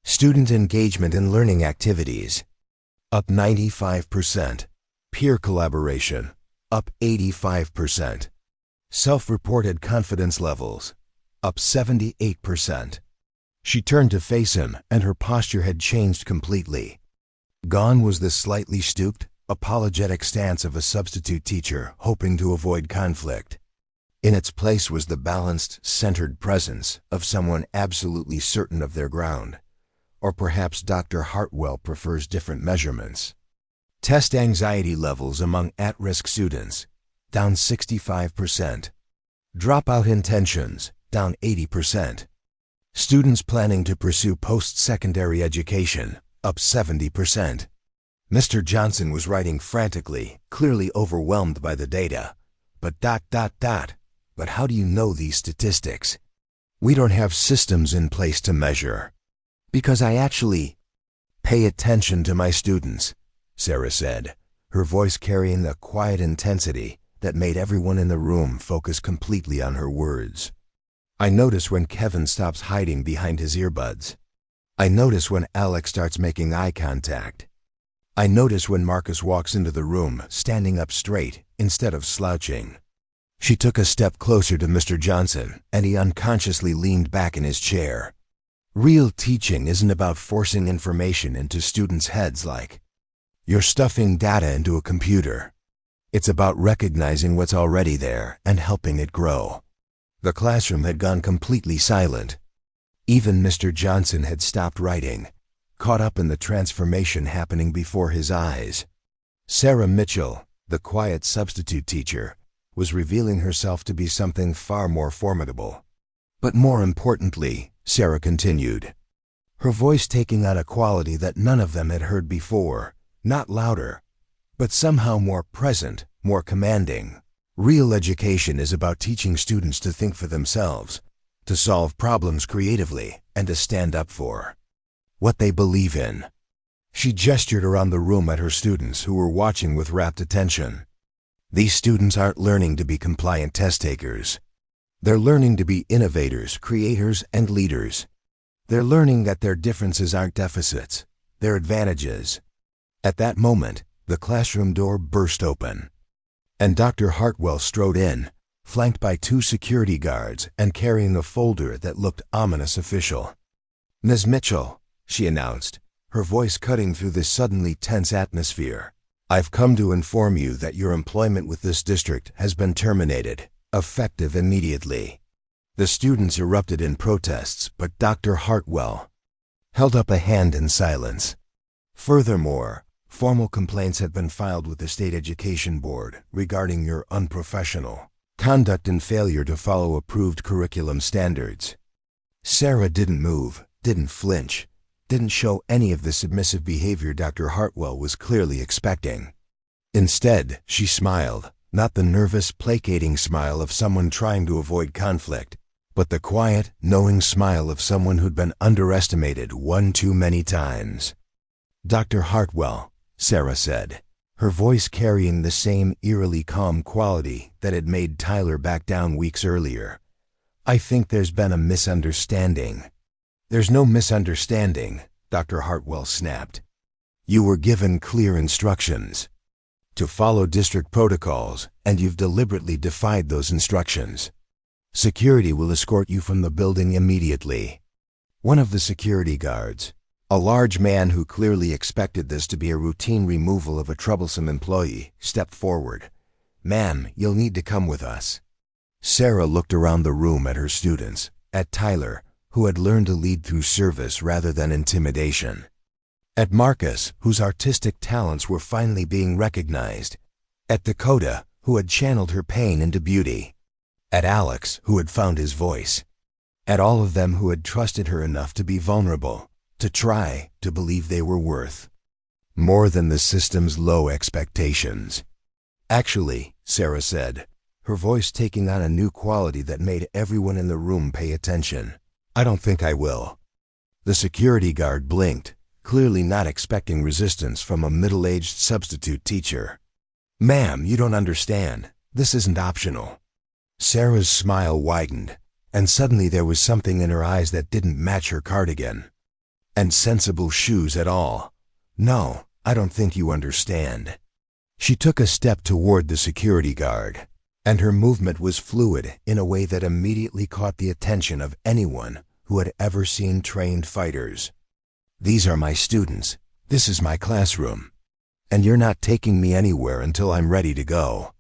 Student engagement in learning activities, up 95%. Peer collaboration, up 85%. Self-reported confidence levels, up 78%. She turned to face him, and her posture had changed completely. Gone was the slightly stooped, apologetic stance of a substitute teacher hoping to avoid conflict. In its place was the balanced, centered presence of someone absolutely certain of their ground. Or perhaps Dr. Hartwell prefers different measurements. Test anxiety levels among at-risk students, down 65%. Dropout intentions, down 80%. Students planning to pursue post-secondary education, up 70%. Mr. Johnson was writing frantically, clearly overwhelmed by the data. But But how do you know these statistics? We don't have systems in place to measure. Because I actually pay attention to my students, Sarah said, her voice carrying a quiet intensity that made everyone in the room focus completely on her words. I notice when Kevin stops hiding behind his earbuds. I notice when Alex starts making eye contact. I notice when Marcus walks into the room standing up straight instead of slouching. She took a step closer to Mr. Johnson, and he unconsciously leaned back in his chair. Real teaching isn't about forcing information into students' heads like you're stuffing data into a computer. It's about recognizing what's already there and helping it grow. The classroom had gone completely silent. Even Mr. Johnson had stopped writing, caught up in the transformation happening before his eyes. Sarah Mitchell, the quiet substitute teacher, was revealing herself to be something far more formidable. But more importantly, Sarah continued, her voice taking on a quality that none of them had heard before, not louder, but somehow more present, more commanding. Real education is about teaching students to think for themselves, to solve problems creatively, and to stand up for what they believe in. She gestured around the room at her students who were watching with rapt attention. These students aren't learning to be compliant test takers. They're learning to be innovators, creators, and leaders. They're learning that their differences aren't deficits, they're advantages. At that moment, the classroom door burst open, and Dr. Hartwell strode in, flanked by 2 security guards and carrying a folder that looked ominous official. "Ms. Mitchell," she announced, her voice cutting through the suddenly tense atmosphere, "I've come to inform you that your employment with this district has been terminated, effective immediately." The students erupted in protests, but Dr. Hartwell held up a hand in silence. Furthermore, formal complaints had been filed with the State Education Board regarding your unprofessional conduct and failure to follow approved curriculum standards. Sarah didn't move, didn't flinch, didn't show any of the submissive behavior Dr. Hartwell was clearly expecting. Instead, she smiled, not the nervous, placating smile of someone trying to avoid conflict, but the quiet, knowing smile of someone who'd been underestimated one too many times. "Dr. Hartwell," Sarah said, her voice carrying the same eerily calm quality that had made Tyler back down weeks earlier, "I think there's been a misunderstanding." "There's no misunderstanding," Dr. Hartwell snapped. "You were given clear instructions to follow district protocols, and you've deliberately defied those instructions. Security will escort you from the building immediately." One of the security guards, a large man who clearly expected this to be a routine removal of a troublesome employee, stepped forward. "Ma'am, you'll need to come with us." Sarah looked around the room at her students, at Tyler, who had learned to lead through service rather than intimidation, at Marcus, whose artistic talents were finally being recognized, at Dakota, who had channeled her pain into beauty, at Alex, who had found his voice, at all of them who had trusted her enough to be vulnerable, to try to believe they were worth more than the system's low expectations. "Actually," Sarah said, her voice taking on a new quality that made everyone in the room pay attention, "I don't think I will." The security guard blinked, clearly not expecting resistance from a middle-aged substitute teacher. "Ma'am, you don't understand. This isn't optional." Sarah's smile widened, and suddenly there was something in her eyes that didn't match her cardigan and sensible shoes at all. "No, I don't think you understand." She took a step toward the security guard, and her movement was fluid in a way that immediately caught the attention of anyone who had ever seen trained fighters. "These are my students. This is my classroom. And you're not taking me anywhere until I'm ready to go."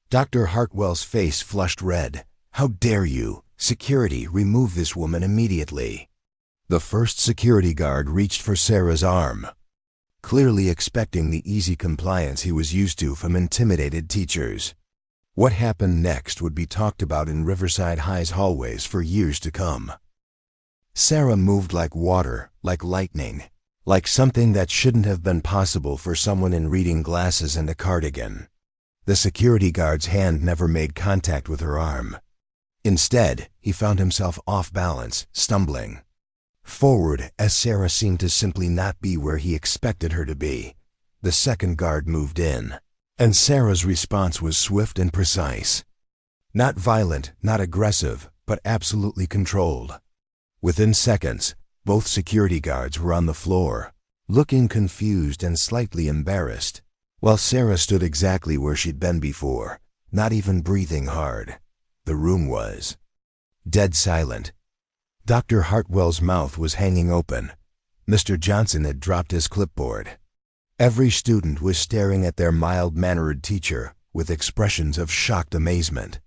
Dr. Hartwell's face flushed red. "How dare you? Security, remove this woman immediately." The first security guard reached for Sarah's arm, clearly expecting the easy compliance he was used to from intimidated teachers. What happened next would be talked about in Riverside High's hallways for years to come. Sarah moved like water, like lightning, like something that shouldn't have been possible for someone in reading glasses and a cardigan. The security guard's hand never made contact with her arm. Instead, he found himself off balance, stumbling forward as Sarah seemed to simply not be where he expected her to be. The second guard moved in, and Sarah's response was swift and precise. Not violent, not aggressive, but absolutely controlled. Within seconds, both security guards were on the floor, looking confused and slightly embarrassed, while Sarah stood exactly where she'd been before, not even breathing hard. The room was dead silent. Dr. Hartwell's mouth was hanging open. Mr. Johnson had dropped his clipboard. Every student was staring at their mild-mannered teacher with expressions of shocked amazement.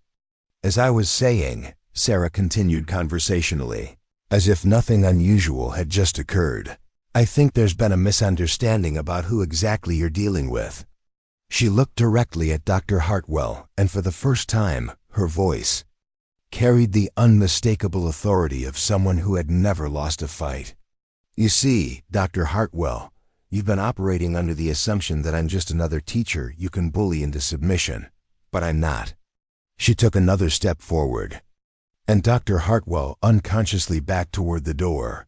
As I was saying, Sarah continued conversationally, as if nothing unusual had just occurred, I think there's been a misunderstanding about who exactly you're dealing with. She looked directly at Dr. Hartwell, and for the first time, her voice carried the unmistakable authority of someone who had never lost a fight. You see, Dr. Hartwell, you've been operating under the assumption that I'm just another teacher you can bully into submission, but I'm not. She took another step forward, and Dr. Hartwell unconsciously backed toward the door.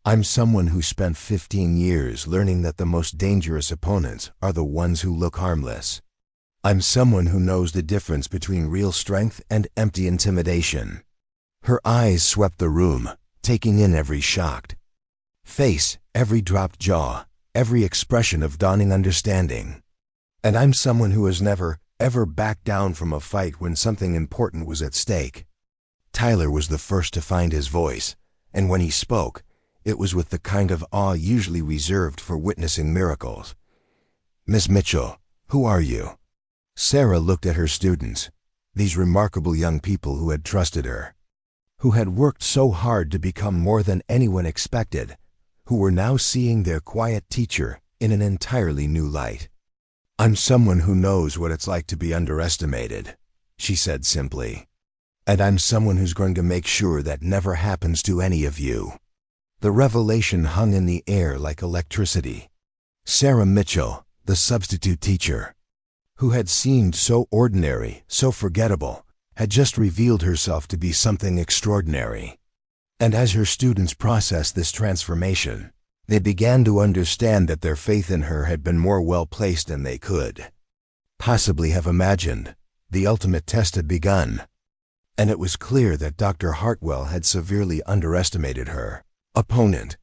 I'm someone who spent 15 years learning that the most dangerous opponents are the ones who look harmless. I'm someone who knows the difference between real strength and empty intimidation. Her eyes swept the room, taking in every shocked face, every dropped jaw, every expression of dawning understanding. And I'm someone who has never, ever backed down from a fight when something important was at stake. Tyler was the first to find his voice, and when he spoke, it was with the kind of awe usually reserved for witnessing miracles. Miss Mitchell, who are you? Sarah looked at her students, these remarkable young people who had trusted her, who had worked so hard to become more than anyone expected, who were now seeing their quiet teacher in an entirely new light. I'm someone who knows what it's like to be underestimated, she said simply. And I'm someone who's going to make sure that never happens to any of you. The revelation hung in the air like electricity. Sarah Mitchell, the substitute teacher, who had seemed so ordinary, so forgettable, had just revealed herself to be something extraordinary. And as her students processed this transformation, they began to understand that their faith in her had been more well-placed than they could possibly have imagined. The ultimate test had begun, and it was clear that Dr. Hartwell had severely underestimated her opponent.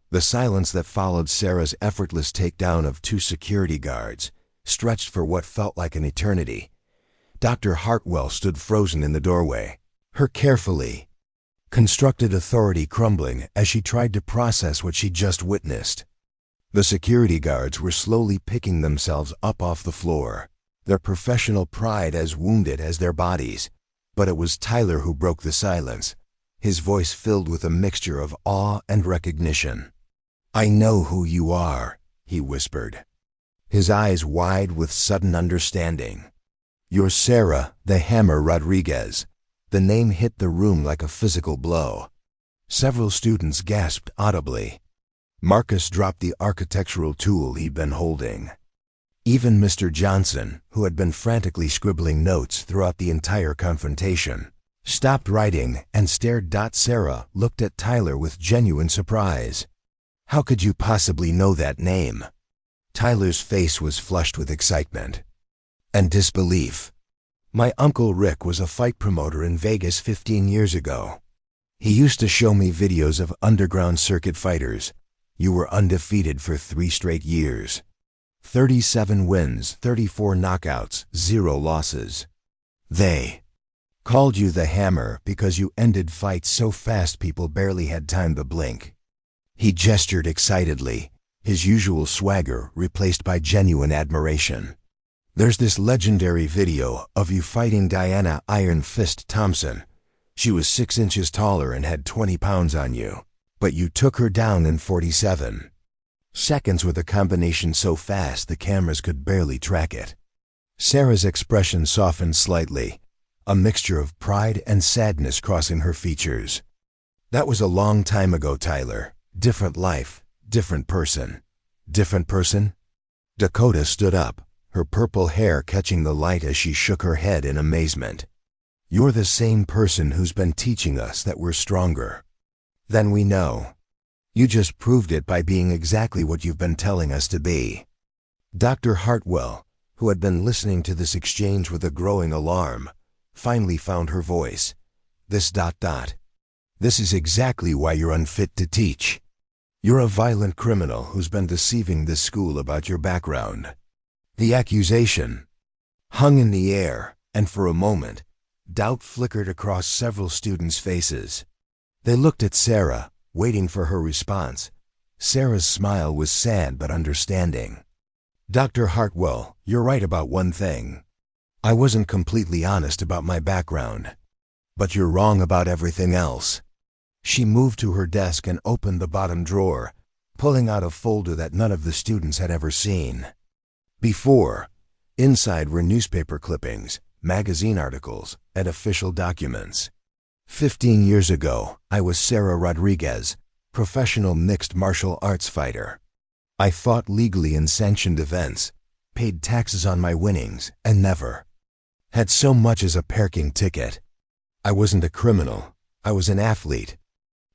The silence that followed Sarah's effortless takedown of 2 security guards stretched for what felt like an eternity. Dr. Hartwell stood frozen in the doorway, her carefully constructed authority crumbling as she tried to process what she just witnessed. The security guards were slowly picking themselves up off the floor, their professional pride as wounded as their bodies. But it was Tyler who broke the silence, his voice filled with a mixture of awe and recognition. I know who you are, he whispered, his eyes wide with sudden understanding. You're Sarah, the Hammer Rodriguez. The name hit the room like a physical blow. Several students gasped audibly. Marcus dropped the architectural tool he'd been holding. Even Mr. Johnson, who had been frantically scribbling notes throughout the entire confrontation, stopped writing and stared. Sarah looked at Tyler with genuine surprise. How could you possibly know that name? Tyler's face was flushed with excitement and disbelief. My Uncle Rick was a fight promoter in Vegas 15 years ago. He used to show me videos of underground circuit fighters. You were undefeated for 3 straight years. 37 wins, 34 knockouts, 0 losses. They called you the Hammer because you ended fights so fast people barely had time to blink. He gestured excitedly, his usual swagger replaced by genuine admiration. There's this legendary video of you fighting Diana Iron Fist Thompson. She was 6 inches taller and had 20 pounds on you, but you took her down in 47 seconds with a combination so fast the cameras could barely track it. Sarah's expression softened slightly, a mixture of pride and sadness crossing her features. That was a long time ago, Tyler. Different life, different person. Different person? Dakota stood up, her purple hair catching the light as she shook her head in amazement. You're the same person who's been teaching us that we're stronger than we know. You just proved it by being exactly what you've been telling us to be. Dr. Hartwell, who had been listening to this exchange with a growing alarm, finally found her voice. This is exactly why you're unfit to teach. You're a violent criminal who's been deceiving this school about your background. The accusation hung in the air, and for a moment, doubt flickered across several students' faces. They looked at Sarah, waiting for her response. Sarah's smile was sad but understanding. "Dr. Hartwell, you're right about one thing. I wasn't completely honest about my background. But you're wrong about everything else." She moved to her desk and opened the bottom drawer, pulling out a folder that none of the students had ever seen before. Inside were newspaper clippings, magazine articles, and official documents. 15 years ago, I was Sarah Rodriguez, professional mixed martial arts fighter. I fought legally in sanctioned events, paid taxes on my winnings, and never had so much as a parking ticket. I wasn't a criminal, I was an athlete.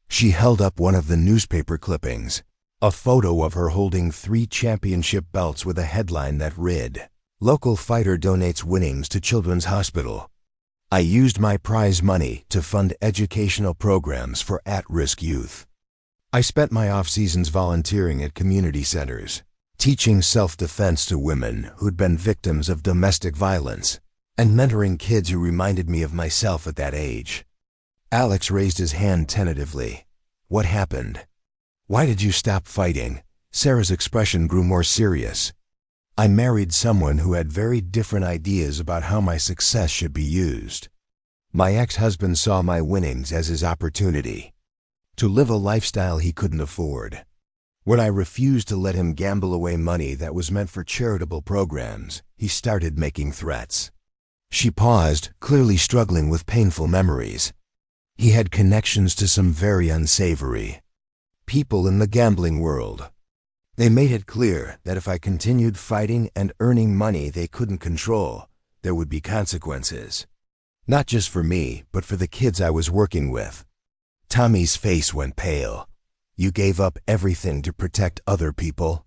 She held up one of the newspaper clippings, a photo of her holding 3 championship belts with a headline that read, "Local fighter donates winnings to Children's Hospital." I used my prize money to fund educational programs for at-risk youth. I spent my off-seasons volunteering at community centers, teaching self-defense to women who'd been victims of domestic violence, and mentoring kids who reminded me of myself at that age. Alex raised his hand tentatively. "What happened? Why did you stop fighting?" Sarah's expression grew more serious. "I married someone who had very different ideas about how my success should be used. My ex-husband saw my winnings as his opportunity to live a lifestyle he couldn't afford. When I refused to let him gamble away money that was meant for charitable programs, he started making threats." She paused, clearly struggling with painful memories. "He had connections to some very unsavory people in the gambling world. They made it clear that if I continued fighting and earning money they couldn't control, there would be consequences. Not just for me, but for the kids I was working with." Tommy's face went pale. "You gave up everything to protect other people?"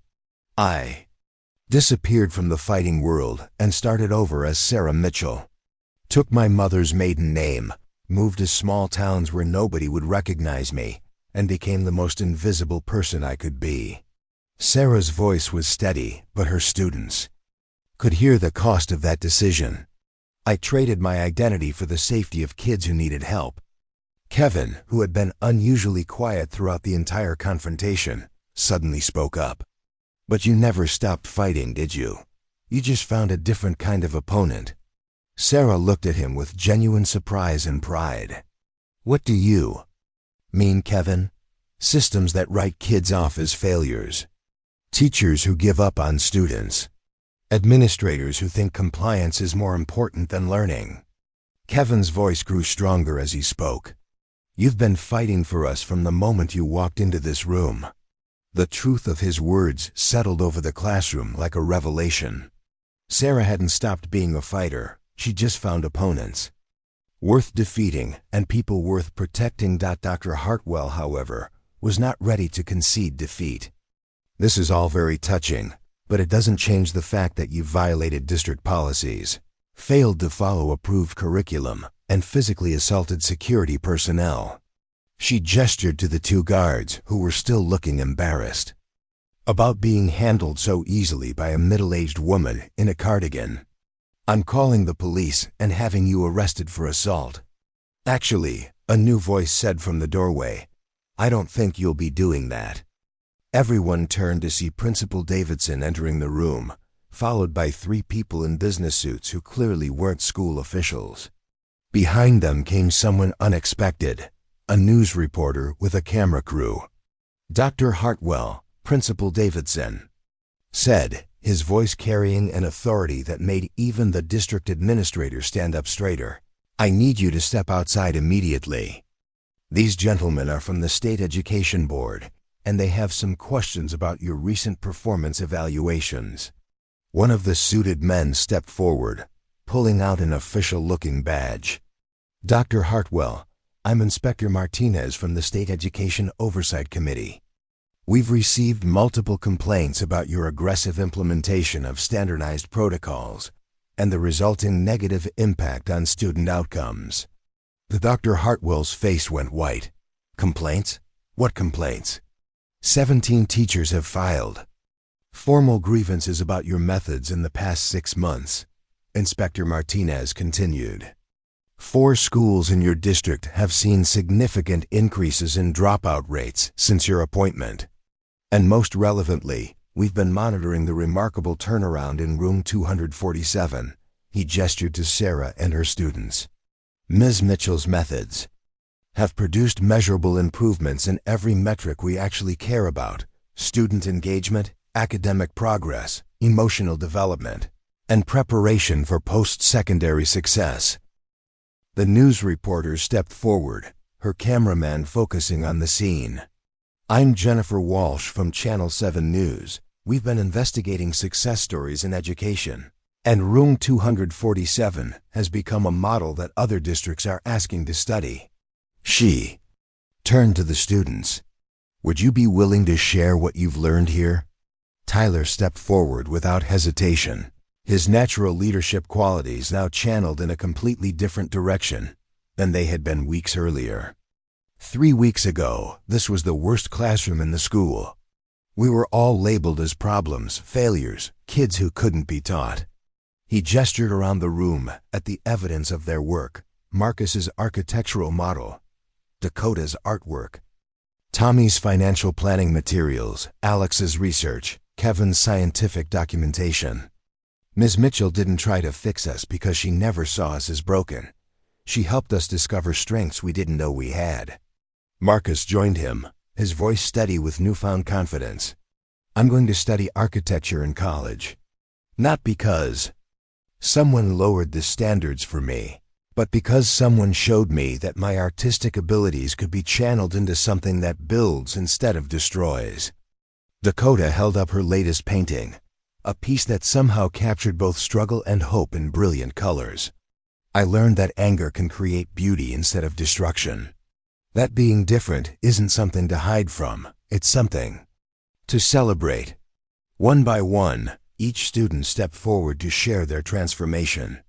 "I disappeared from the fighting world and started over as Sarah Mitchell. Took my mother's maiden name, moved to small towns where nobody would recognize me, and became the most invisible person I could be." Sarah's voice was steady, but her students could hear the cost of that decision. "I traded my identity for the safety of kids who needed help." Kevin, who had been unusually quiet throughout the entire confrontation, suddenly spoke up. "But you never stopped fighting, did you? You just found a different kind of opponent." Sarah looked at him with genuine surprise and pride. "What do you mean, Kevin? Systems that write kids off as failures. Teachers who give up on students. Administrators who think compliance is more important than learning." Kevin's voice grew stronger as he spoke. "You've been fighting for us from the moment you walked into this room." The truth of his words settled over the classroom like a revelation. Sarah hadn't stopped being a fighter, she just found opponents worth defeating and people worth protecting. Dr. Hartwell, however, was not ready to concede defeat. "This is all very touching, but it doesn't change the fact that you violated district policies, failed to follow approved curriculum, and physically assaulted security personnel." She gestured to the 2 guards who were still looking embarrassed about being handled so easily by a middle-aged woman in a cardigan. "I'm calling the police and having you arrested for assault." "Actually," a new voice said from the doorway, "I don't think you'll be doing that." Everyone turned to see Principal Davidson entering the room, followed by 3 people in business suits who clearly weren't school officials. Behind them came someone unexpected, a news reporter with a camera crew. "Dr. Hartwell, Principal Davidson," said, his voice carrying an authority that made even the district administrator stand up straighter. "I need you to step outside immediately. These gentlemen are from the State Education Board, and they have some questions about your recent performance evaluations." One of the suited men stepped forward, pulling out an official-looking badge. "Dr. Hartwell, I'm Inspector Martinez from the State Education Oversight Committee. We've received multiple complaints about your aggressive implementation of standardized protocols and the resulting negative impact on student outcomes." The Dr. Hartwell's face went white. "Complaints? What complaints?" 17 teachers have filed formal grievances about your methods in the past 6 months, Inspector Martinez continued. 4 schools in your district have seen significant increases in dropout rates since your appointment. And most relevantly, we've been monitoring the remarkable turnaround in room 247. He gestured to Sarah and her students. Ms. Mitchell's methods have produced measurable improvements in every metric we actually care about: student engagement, academic progress, emotional development, and preparation for post-secondary success. The news reporter stepped forward, her cameraman focusing on the scene. I'm Jennifer Walsh from Channel 7 News. We've been investigating success stories in education, and room 247 has become a model that other districts are asking to study. She turned to the students. Would you be willing to share what you've learned here? Tyler stepped forward without hesitation, his natural leadership qualities now channeled in a completely different direction than they had been weeks earlier. 3 weeks ago, this was the worst classroom in the school. We were all labeled as problems, failures, kids who couldn't be taught. He gestured around the room at the evidence of their work: Marcus's architectural model, Dakota's artwork, Tommy's financial planning materials, Alex's research, Kevin's scientific documentation. Ms. Mitchell didn't try to fix us because she never saw us as broken. She helped us discover strengths we didn't know we had. Marcus joined him, his voice steady with newfound confidence. I'm going to study architecture in college. Not because someone lowered the standards for me, but because someone showed me that my artistic abilities could be channeled into something that builds instead of destroys. Dakota held up her latest painting, a piece that somehow captured both struggle and hope in brilliant colors. I learned that anger can create beauty instead of destruction. That being different isn't something to hide from, it's something to celebrate. One by one, each student stepped forward to share their transformation.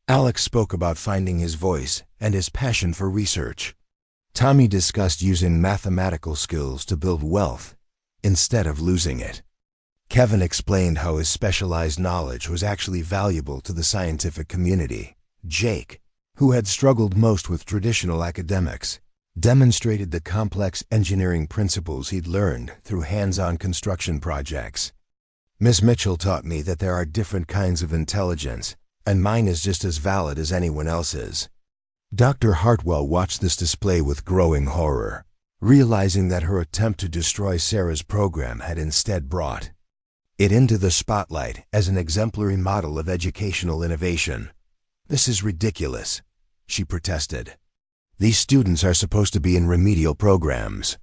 Alex spoke about finding his voice and his passion for research. Tommy discussed using mathematical skills to build wealth instead of losing it. Kevin explained how his specialized knowledge was actually valuable to the scientific community. Jake, who had struggled most with traditional academics, demonstrated the complex engineering principles he'd learned through hands-on construction projects. Ms. Mitchell taught me that there are different kinds of intelligence, and mine is just as valid as anyone else's. Dr. Hartwell watched this display with growing horror, realizing that her attempt to destroy Sarah's program had instead brought it into the spotlight as an exemplary model of educational innovation. This is ridiculous, she protested. These students are supposed to be in remedial programs.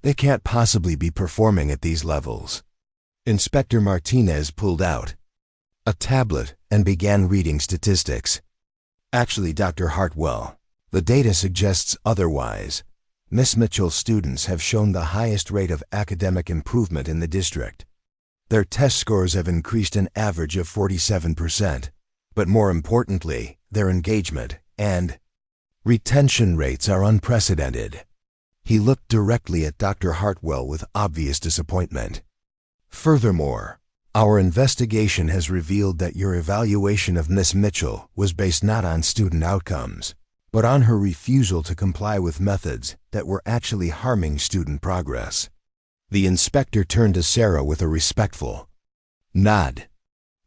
They can't possibly be performing at these levels. Inspector Martinez pulled out a tablet and began reading statistics. Actually, Dr. Hartwell, the data suggests otherwise. Miss Mitchell's students have shown the highest rate of academic improvement in the district. Their test scores have increased an average of 47%, but more importantly, their engagement and retention rates are unprecedented. He looked directly at Dr. Hartwell with obvious disappointment. Furthermore, our investigation has revealed that your evaluation of Miss Mitchell was based not on student outcomes, but on her refusal to comply with methods that were actually harming student progress. The inspector turned to Sarah with a respectful nod.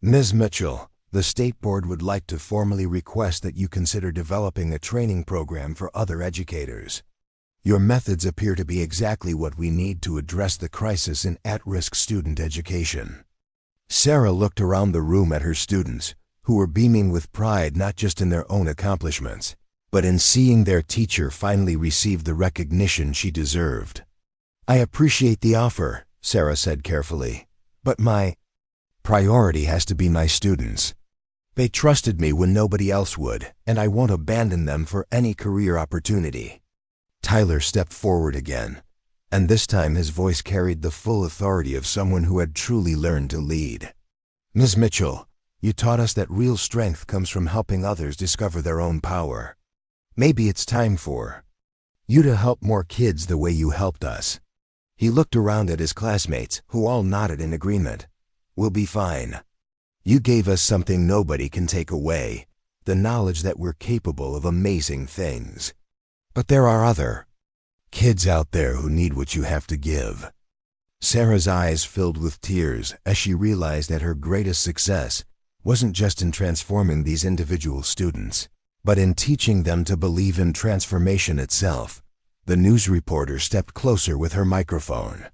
Ms. Mitchell, the State Board would like to formally request that you consider developing a training program for other educators. Your methods appear to be exactly what we need to address the crisis in at-risk student education. Sarah looked around the room at her students, who were beaming with pride not just in their own accomplishments, but in seeing their teacher finally receive the recognition she deserved. I appreciate the offer, Sarah said carefully, but my priority has to be my students. They trusted me when nobody else would, and I won't abandon them for any career opportunity. Tyler stepped forward again, and this time his voice carried the full authority of someone who had truly learned to lead. Ms. Mitchell, you taught us that real strength comes from helping others discover their own power. Maybe it's time for you to help more kids the way you helped us. He looked around at his classmates, who all nodded in agreement. We'll be fine. You gave us something nobody can take away. the knowledge that we're capable of amazing things. But there are other kids out there who need what you have to give. Sarah's eyes filled with tears as she realized that her greatest success wasn't just in transforming these individual students, but in teaching them to believe in transformation itself. The news reporter stepped closer with her microphone.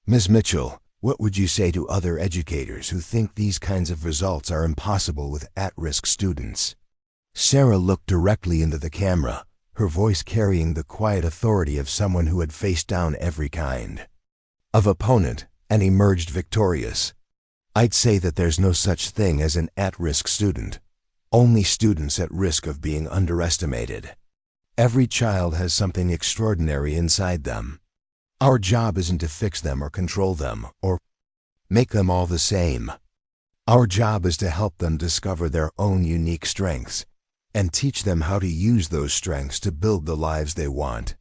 Ms. Mitchell, what would you say to other educators who think these kinds of results are impossible with at-risk students? Sarah looked directly into the camera, her voice carrying the quiet authority of someone who had faced down every kind of opponent and emerged victorious. I'd say that there's no such thing as an at-risk student, only students at risk of being underestimated. Every child has something extraordinary inside them. Our job isn't to fix them or control them or make them all the same. Our job is to help them discover their own unique strengths and teach them how to use those strengths to build the lives they want.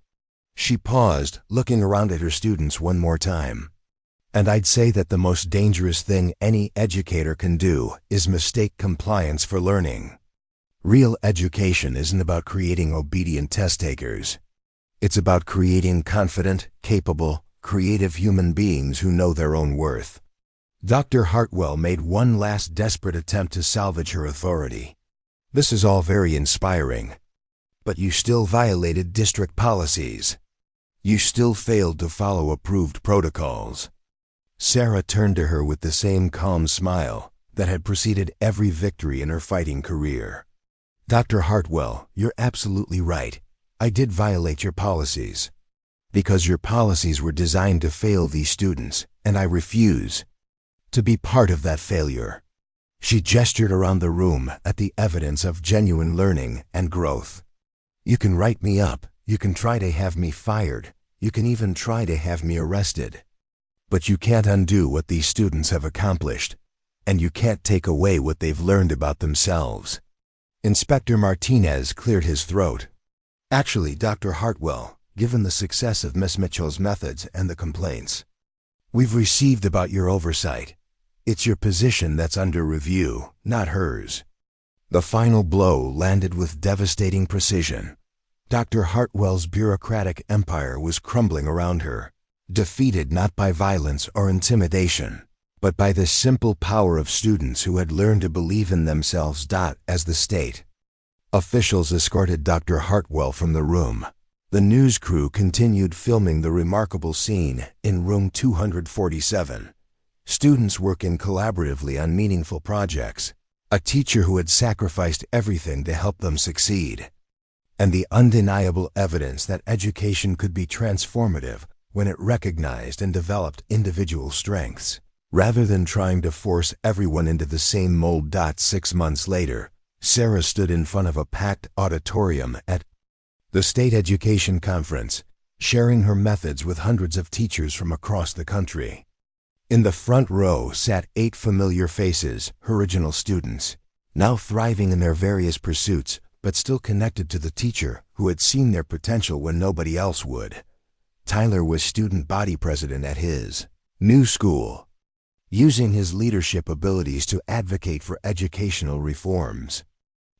She paused, looking around at her students one more time. And I'd say that the most dangerous thing any educator can do is mistake compliance for learning. Real education isn't about creating obedient test takers. It's about creating confident, capable, creative human beings who know their own worth. Dr. Hartwell made one last desperate attempt to salvage her authority. This is all very inspiring, but you still violated district policies. You still failed to follow approved protocols. Sarah turned to her with the same calm smile that had preceded every victory in her fighting career. Dr. Hartwell, you're absolutely right. I did violate your policies. Because your policies were designed to fail these students, and I refuse to be part of that failure. She gestured around the room at the evidence of genuine learning and growth. You can write me up, you can try to have me fired, you can even try to have me arrested. But you can't undo what these students have accomplished, and you can't take away what they've learned about themselves. Inspector Martinez cleared his throat. Actually, Dr. Hartwell, given the success of Miss Mitchell's methods and the complaints we've received about your oversight, it's your position that's under review, not hers. The final blow landed with devastating precision. Dr. Hartwell's bureaucratic empire was crumbling around her, defeated not by violence or intimidation, but by the simple power of students who had learned to believe in themselves. As the state officials escorted Dr. Hartwell from the room, the news crew continued filming the remarkable scene in room 247. Students working collaboratively on meaningful projects, a teacher who had sacrificed everything to help them succeed, and the undeniable evidence that education could be transformative when it recognized and developed individual strengths, rather than trying to force everyone into the same mold. 6 months later, Sarah stood in front of a packed auditorium at the State Education Conference, sharing her methods with hundreds of teachers from across the country. In the front row sat 8 familiar faces, her original students, now thriving in their various pursuits, but still connected to the teacher who had seen their potential when nobody else would. Tyler was student body president at his new school, using his leadership abilities to advocate for educational reforms.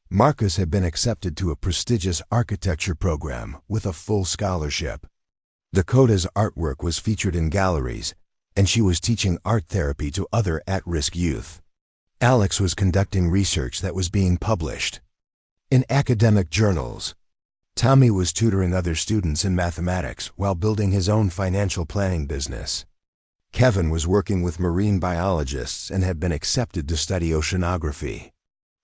Marcus had been accepted to a prestigious architecture program with a full scholarship. Dakota's artwork was featured in galleries, and she was teaching art therapy to other at-risk youth. Alex was conducting research that was being published in academic journals. Tommy was tutoring other students in mathematics while building his own financial planning business. Kevin was working with marine biologists and had been accepted to study oceanography.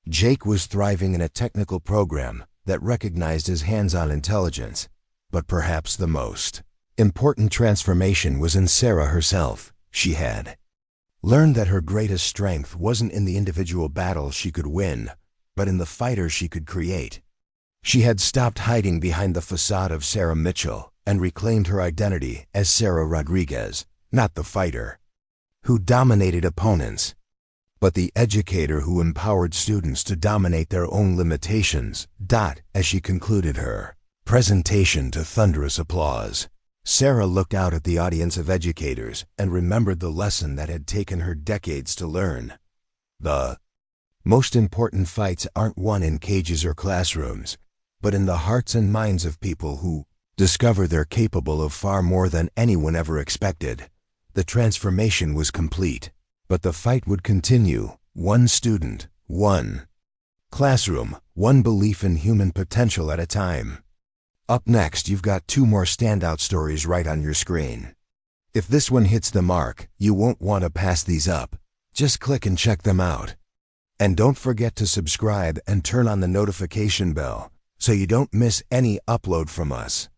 Jake was thriving in a technical program that recognized his hands-on intelligence, but perhaps the most important transformation was in Sarah herself. She had learned that her greatest strength wasn't in the individual battles she could win, but in the fighters she could create. She had stopped hiding behind the facade of Sarah Mitchell and reclaimed her identity as Sarah Rodriguez, not the fighter who dominated opponents, but the educator who empowered students to dominate their own limitations. As she concluded her presentation to thunderous applause, Sarah looked out at the audience of educators and remembered the lesson that had taken her decades to learn. The Most important fights aren't won in cages or classrooms, but in the hearts and minds of people who discover they're capable of far more than anyone ever expected. The transformation was complete, but the fight would continue. One student, one classroom, one belief in human potential at a time. Up next, you've got two more standout stories right on your screen. If this one hits the mark, you won't want to pass these up. Just click and check them out. And don't forget to subscribe and turn on the notification bell so you don't miss any upload from us.